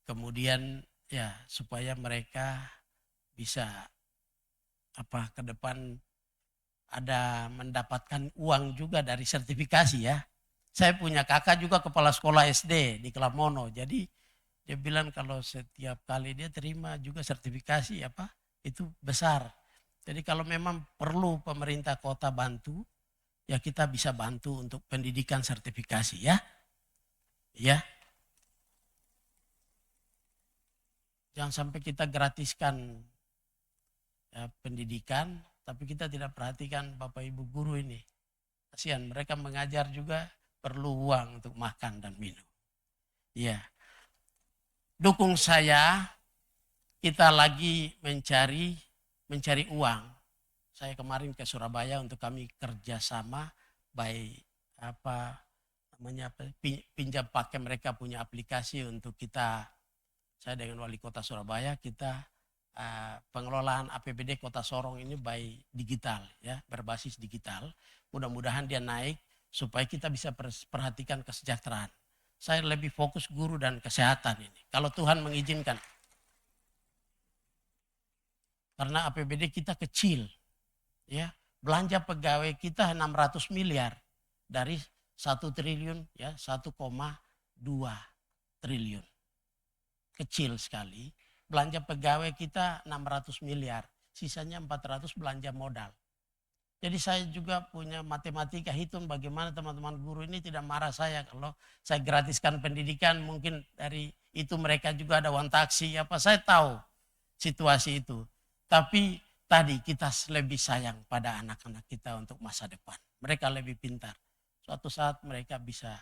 Kemudian ya supaya mereka bisa ke depan ada mendapatkan uang juga dari sertifikasi, ya. Saya punya kakak juga kepala sekolah SD di Kelamono. Jadi dia bilang kalau setiap kali dia terima juga sertifikasi itu besar. Jadi kalau memang perlu pemerintah kota bantu, ya kita bisa bantu untuk pendidikan sertifikasi, ya. Ya. Jangan sampai kita gratiskan pendidikan, tapi kita tidak perhatikan Bapak Ibu guru ini. Kasihan, mereka mengajar juga perlu uang untuk makan dan minum. Ya. Dukung saya, kita lagi mencari uang. Saya kemarin ke Surabaya untuk kami kerjasama, baik pinjam pakai, mereka punya aplikasi untuk kita. Saya dengan wali kota Surabaya, kita pengelolaan APBD Kota Sorong ini by digital, ya, berbasis digital. Mudah-mudahan dia naik supaya kita bisa perhatikan kesejahteraan. Saya lebih fokus guru dan kesehatan ini, kalau Tuhan mengizinkan. Karena APBD kita kecil, ya, belanja pegawai kita 600 miliar dari 1 triliun, ya, 1,2 triliun. Kecil sekali. Belanja pegawai kita 600 miliar, sisanya 400 belanja modal. Jadi saya juga punya matematika, hitung bagaimana teman-teman guru ini tidak marah saya kalau saya gratiskan pendidikan, mungkin dari itu mereka juga ada uang taksi, saya tahu situasi itu. Tapi tadi kita lebih sayang pada anak-anak kita untuk masa depan. Mereka lebih pintar. Suatu saat mereka bisa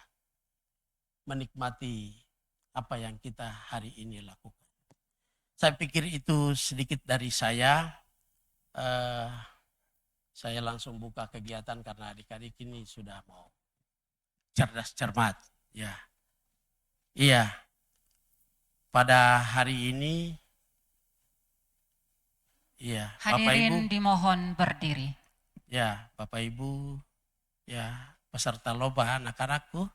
menikmati apa yang kita hari ini lakukan. Saya pikir itu sedikit dari saya. Saya langsung buka kegiatan karena adik-adik ini sudah mau cerdas cermat. Ya, iya. Pada hari ini, iya. Hadirin Bapak Ibu, dimohon berdiri. ya, Bapak Ibu, ya, peserta lomba anak-anakku.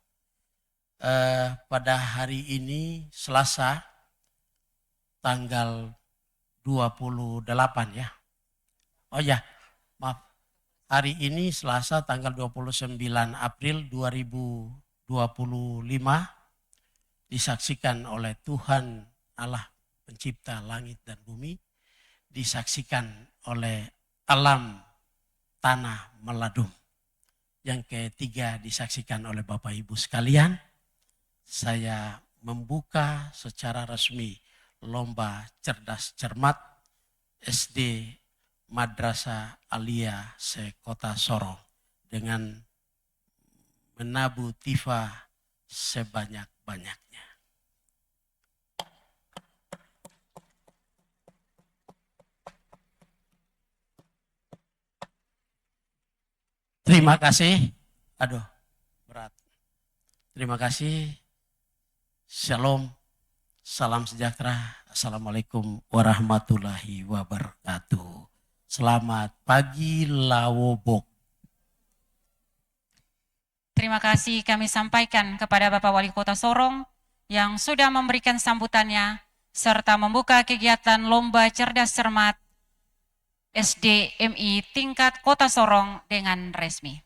Pada hari ini Selasa tanggal 28, ya. Oh ya, maaf. hari ini Selasa tanggal 29 April 2025 disaksikan oleh Tuhan Allah pencipta langit dan bumi, disaksikan oleh alam tanah meladung. Yang ketiga disaksikan oleh Bapak Ibu sekalian. Saya membuka secara resmi lomba cerdas cermat SD Madrasah Alia se-Kota Sorong dengan menabuh tifa sebanyak-banyaknya. Terima kasih. Aduh, berat. Terima kasih. Shalom. Salam sejahtera. Assalamualaikum warahmatullahi wabarakatuh. Selamat pagi Lawobok. Terima kasih kami sampaikan kepada Bapak Wali Kota Sorong yang sudah memberikan sambutannya serta membuka kegiatan Lomba Cerdas Cermat SDMI tingkat Kota Sorong dengan resmi.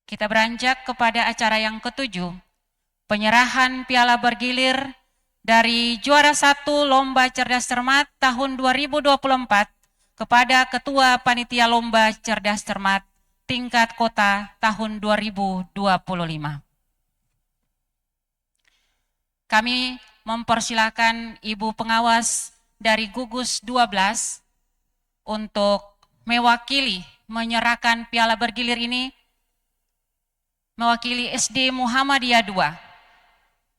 Kita beranjak kepada acara yang ketujuh, penyerahan piala bergilir dari juara 1 Lomba Cerdas Cermat tahun 2024 kepada Ketua Panitia Lomba Cerdas Cermat tingkat kota tahun 2025. Kami mempersilakan Ibu Pengawas dari Gugus 12 untuk mewakili menyerahkan piala bergilir ini, mewakili SD Muhammadiyah 2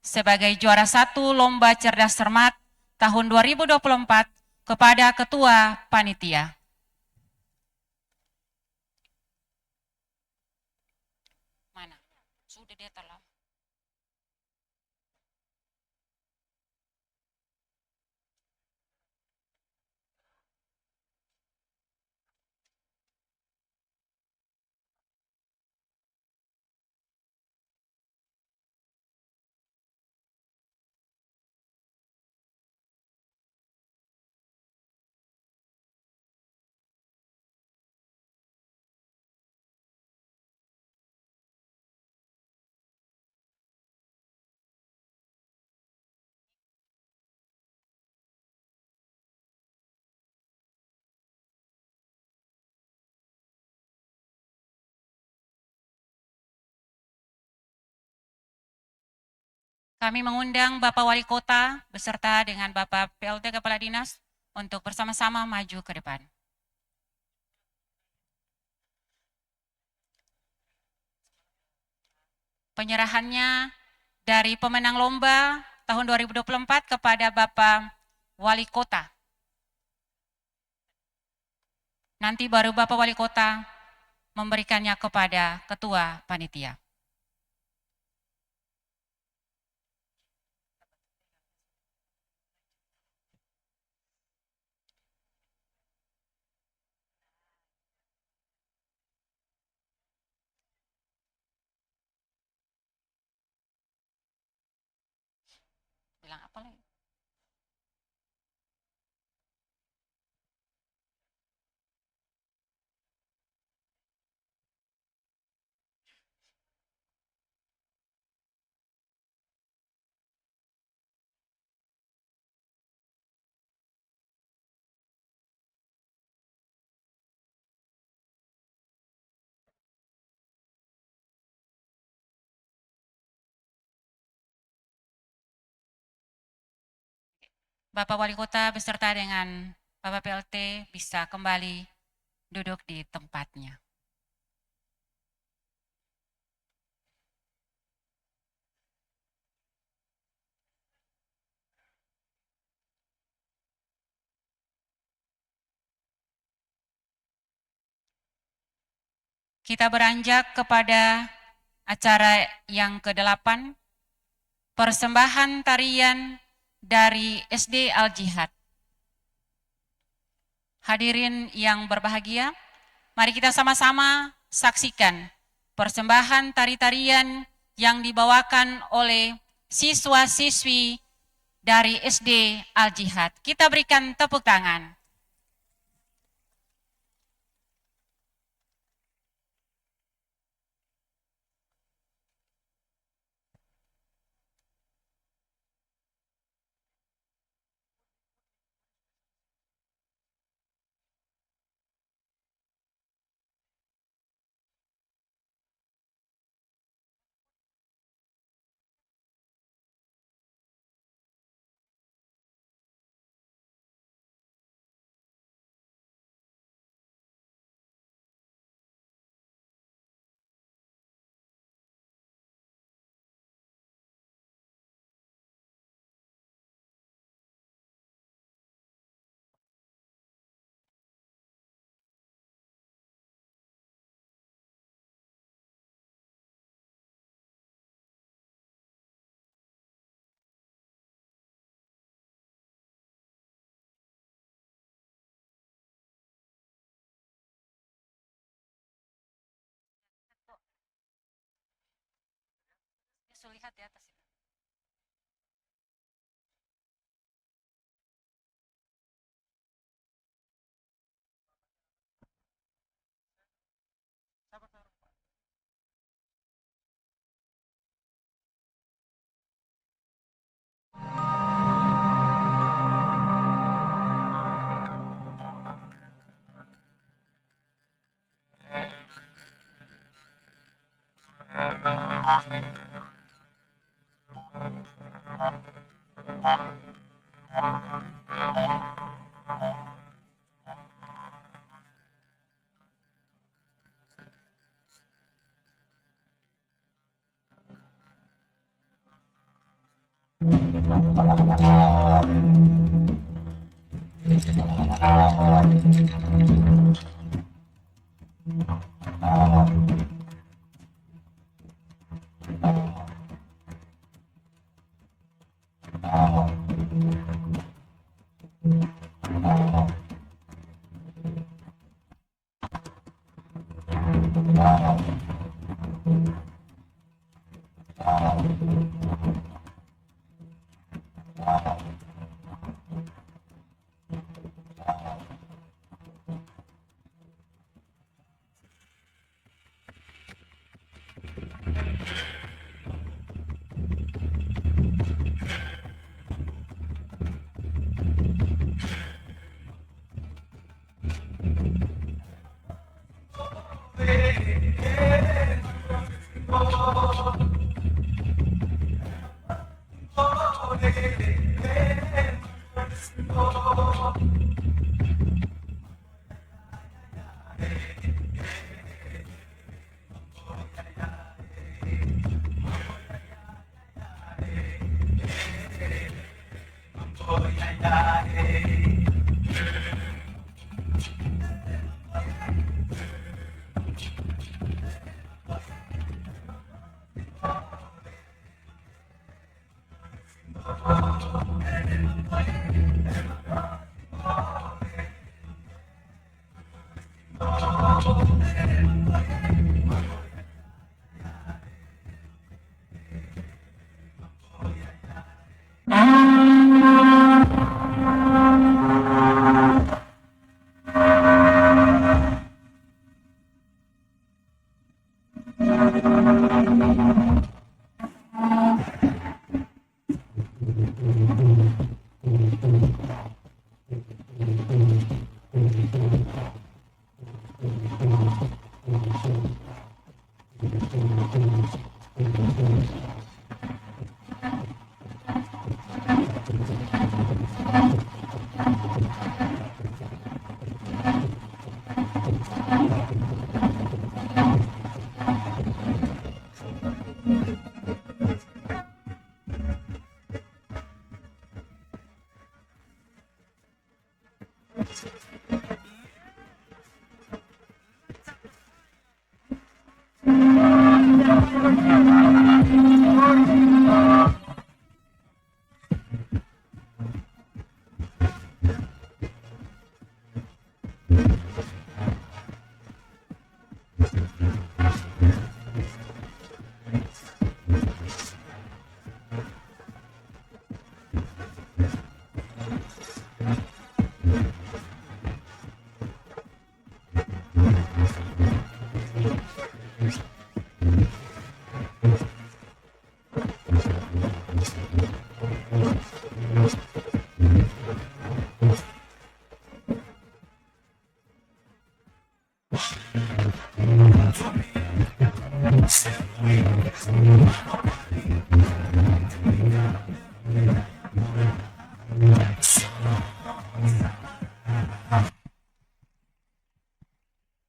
sebagai juara 1 Lomba Cerdas Cermat tahun 2024 kepada Ketua Panitia. Mana? Sudah dia telah. Kami mengundang Bapak Wali Kota beserta dengan Bapak PLT Kepala Dinas untuk bersama-sama maju ke depan. Penyerahannya dari pemenang lomba tahun 2024 kepada Bapak Wali Kota. Nanti baru Bapak Wali Kota memberikannya kepada Ketua Panitia. Bilang apa lagi? Bapak Wali Kota beserta dengan Bapak PLT bisa kembali duduk di tempatnya. Kita beranjak kepada acara yang ke-8, persembahan tarian dari SD Al-Jihad. Hadirin yang berbahagia, mari kita sama-sama saksikan persembahan tari-tarian yang dibawakan oleh siswa-siswi dari SD Al Jihad. Kita berikan tepuk tangan. Bisa lihat di atas itu.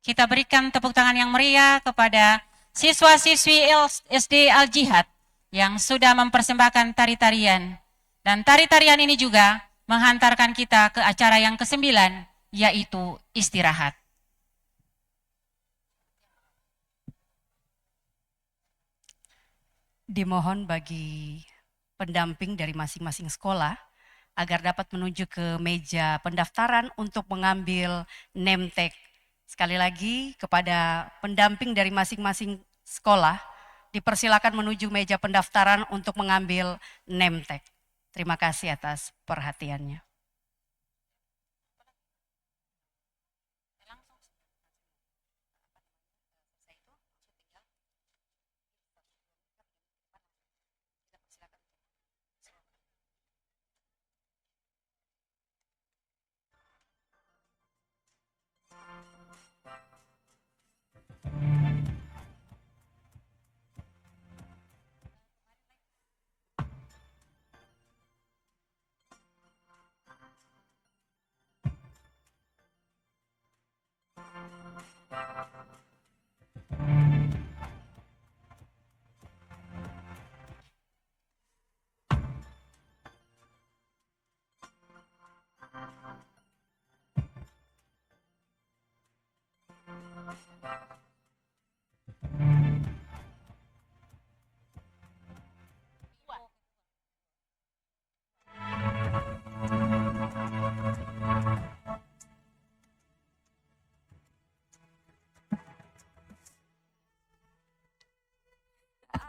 Kita berikan tepuk tangan yang meriah kepada siswa-siswi SD Al-Jihad yang sudah mempersembahkan tari-tarian. Dan tari-tarian ini juga menghantarkan kita ke acara yang ke-9, yaitu istirahat. Dimohon bagi pendamping dari masing-masing sekolah agar dapat menuju ke meja pendaftaran untuk mengambil name tag. Sekali lagi kepada pendamping dari masing-masing sekolah dipersilakan menuju meja pendaftaran untuk mengambil name tag. Terima kasih atas perhatiannya.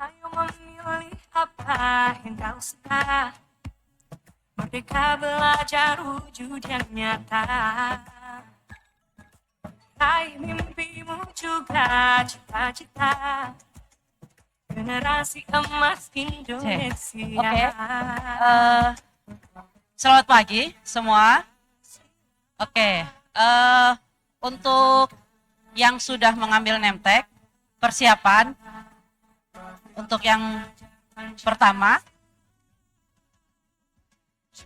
Ayo memilih apa yang kau suka. Merdeka belajar wujud yang nyata. Raih mimpimu juga cita-cita. Generasi emas Indonesia. Oke. Selamat pagi semua. Oke. Untuk yang sudah mengambil name tag, persiapan. Untuk yang pertama,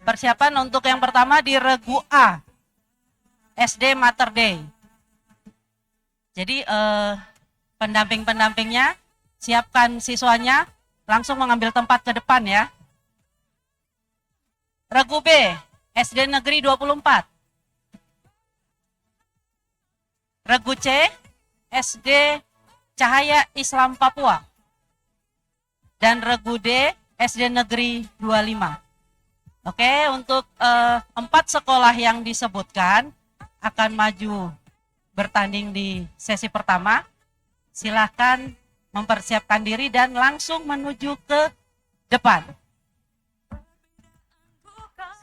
persiapan untuk yang pertama di Regu A, SD Mater Dei. Jadi pendamping-pendampingnya, siapkan siswanya, langsung mengambil tempat ke depan ya. Regu B, SD Negeri 24. Regu C, SD Cahaya Islam Papua. Dan Regu D, SD Negeri 25. Oke, untuk 4 sekolah yang disebutkan akan maju bertanding di sesi pertama. Silahkan mempersiapkan diri dan langsung menuju ke depan.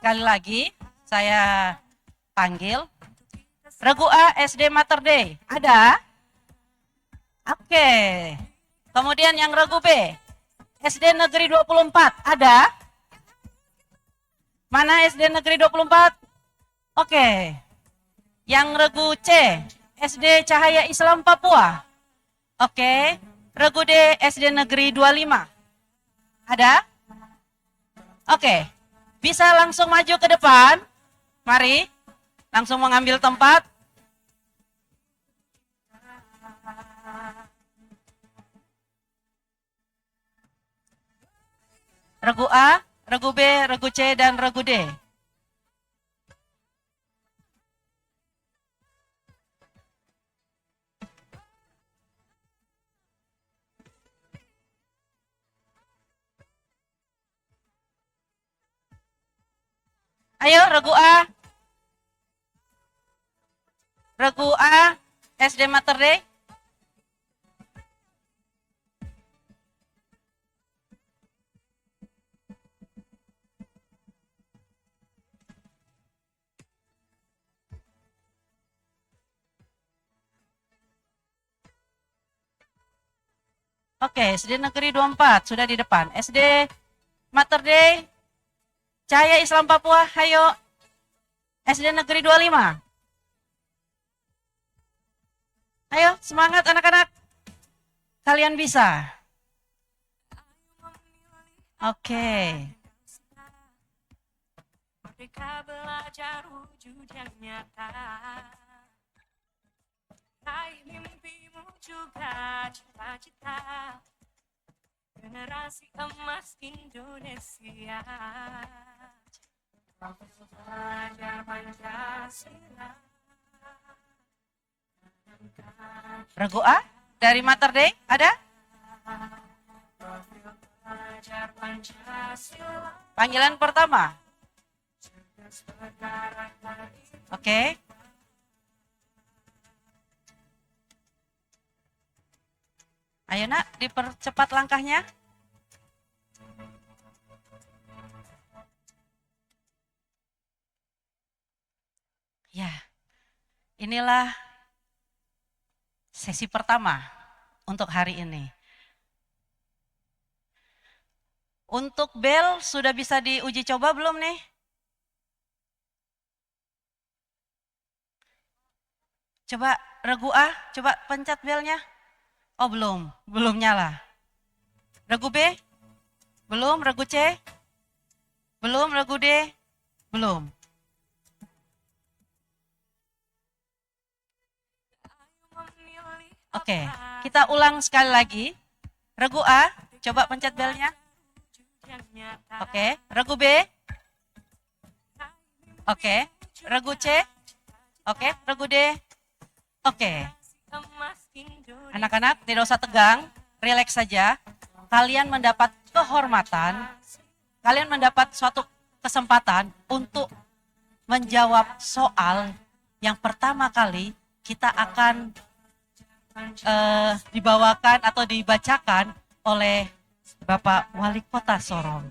Sekali lagi, saya panggil. Regu A, SD Mater Dei, ada? Oke. Kemudian yang Regu B, SD Negeri 24, ada? Mana SD Negeri 24? Oke. Yang Regu C, SD Cahaya Islam Papua. Oke. Regu D, SD Negeri 25. Ada? Oke. Bisa langsung maju ke depan? Mari. Langsung mengambil tempat. Regu A, Regu B, Regu C, dan Regu D. Ayo Regu A. Regu A, SD Mater Dei. Oke, SD Negeri 24 sudah di depan. SD Mater Dei Cahaya Islam Papua, hayo. SD Negeri 25. Ayo, semangat anak-anak. Kalian bisa. Oke. Merdeka belajar wujud yang nyata. Raih mimpimu juga cita-cita. Generasi emas Indonesia. Belajar Pancasila. Regu A dari Mater Dei ada? Belajar Pancasila. Panggilan pertama. Oke. Ayo nak, dipercepat langkahnya. Ya, inilah sesi pertama untuk hari ini. Untuk bel sudah bisa diuji coba belum nih? Coba regu A, coba pencet belnya. Oh belum nyala. Regu B? Belum, regu C? Belum, regu D? Belum. Oke, kita ulang sekali lagi. Regu A, coba pencet belnya. Oke, regu B? Oke, regu C? Oke, regu D? Oke. Anak-anak tidak usah tegang, rileks saja. Kalian mendapat kehormatan, kalian mendapat suatu kesempatan untuk menjawab soal yang pertama kali kita akan dibawakan atau dibacakan oleh Bapak Wali Kota Sorong.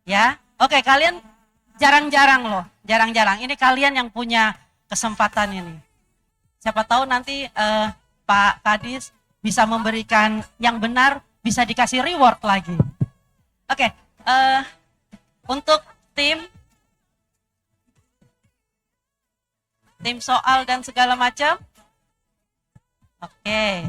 Ya, oke, kalian jarang-jarang loh, jarang-jarang. Ini kalian yang punya kesempatan ini. Siapa tahu nanti Pak Kadis bisa memberikan yang benar, bisa dikasih reward lagi. Oke, untuk tim soal dan segala macam. Oke.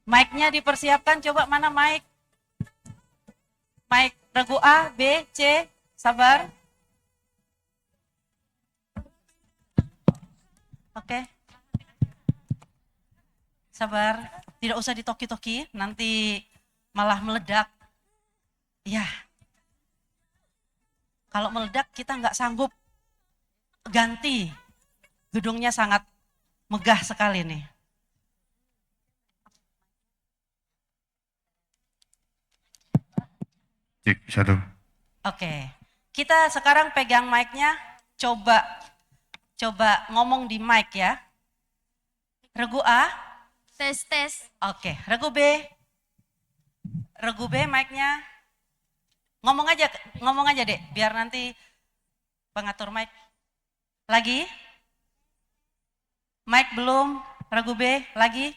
Mic-nya dipersiapkan, coba mana mic? Mic regu A, B, C, sabar. Oke. Sabar, tidak usah ditoki-toki, nanti malah meledak. Ya. Kalau meledak kita nggak sanggup ganti. Gedungnya sangat megah sekali nih. Cek, satu. Oke, kita sekarang pegang mic-nya, coba ngomong di mic ya. Regu A. Tes, tes. Oke, regu B. Regu B mic-nya. Ngomong aja Dek, biar nanti pengatur mic. Lagi? Mic belum, regu B, lagi?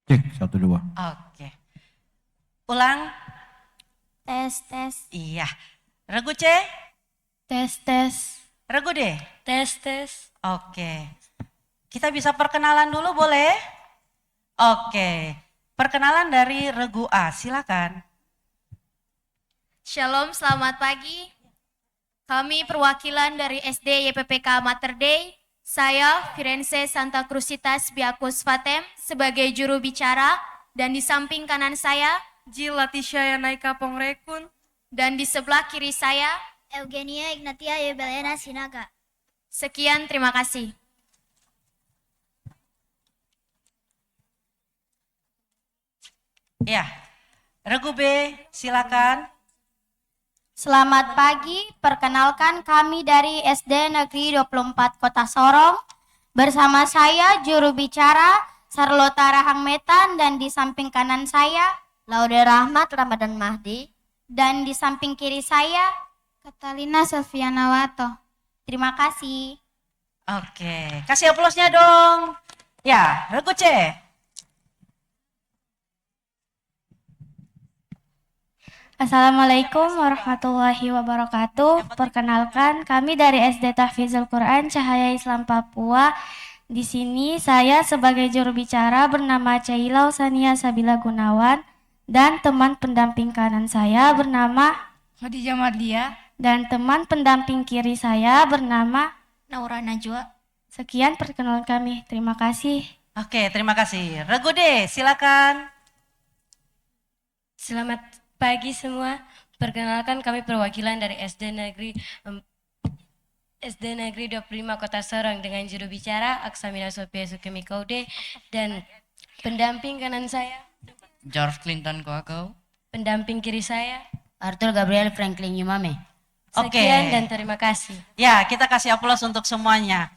Cek, 1, 2. Oke. Ulang. Tes, tes. Iya. Regu C? Tes, tes. Regu D? Tes, tes. Oke. Kita bisa perkenalan dulu boleh? Oke. Perkenalan dari regu A, silakan. Shalom, selamat pagi. Kami perwakilan dari SD YPPK Mater Dei. Saya Firenze Santa Crucitas Biakus Fatem sebagai juru bicara. Dan di samping kanan saya, Jill Latisha Yanaika Pongrekun. dan di sebelah kiri saya, Eugenia Ignatia Yebelena Sinaga. sekian terima kasih. Ya, regu B, silakan. Selamat pagi, perkenalkan kami dari SD Negeri 24 Kota Sorong. Bersama saya juru bicara Sarlota Rahangmetan dan di samping kanan saya Laude Rahmat Ramadan Mahdi. dan di samping kiri saya Katalina Selviana Wato. terima kasih. Oke, kasih aplausnya dong. Ya, Regu C. Assalamualaikum warahmatullahi wabarakatuh. Perkenalkan, kami dari SD Tahfizul Quran Cahaya Islam Papua. Di sini saya sebagai juru bicara bernama Cailau Sania Sabila Gunawan dan teman pendamping kanan saya bernama Khadijah Mardia. dan teman pendamping kiri saya bernama Naura Najwa. sekian perkenalan kami. Terima kasih. Oke, terima kasih. Regu D, silakan. Selamat pagi semua. Perkenalkan kami perwakilan dari SD Negeri 25 Kota Sorong dengan juru bicara Aksamina Sophia Sukemi Kaude dan pendamping kanan saya George Clinton Koakau. pendamping kiri saya. Arthur Gabriel Franklin Yumame. Oke. Sekian dan terima kasih. Ya, kita kasih aplaus untuk semuanya.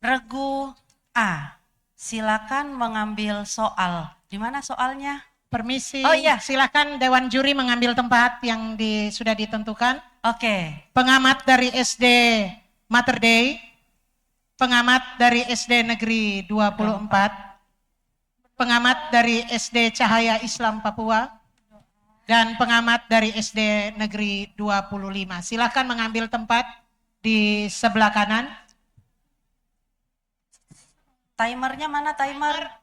Regu A, silakan mengambil soal. Di mana soalnya? Permisi, Oh iya. silakan Dewan Juri mengambil tempat yang sudah ditentukan. Oke. Pengamat dari SD Mater Dei, pengamat dari SD Negeri 24, pengamat dari SD Cahaya Islam Papua, dan pengamat dari SD Negeri 25. Silakan mengambil tempat di sebelah kanan. Timernya mana timer?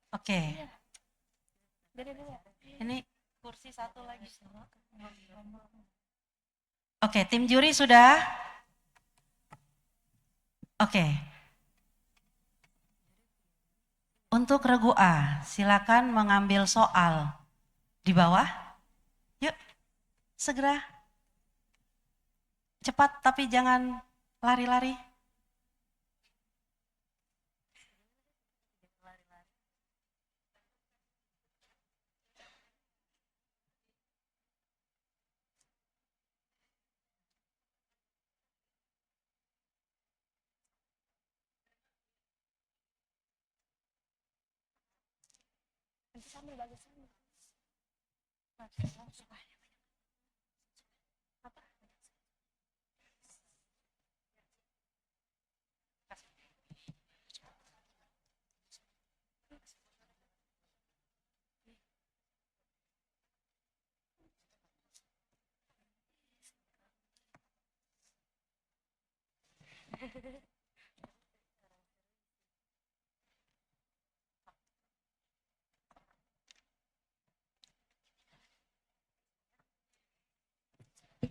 Oke. Ini kursi satu lagi. Oke, tim juri sudah? Oke. Untuk regu A, silakan mengambil soal di bawah. Yuk, segera. Cepat tapi jangan lari-lari.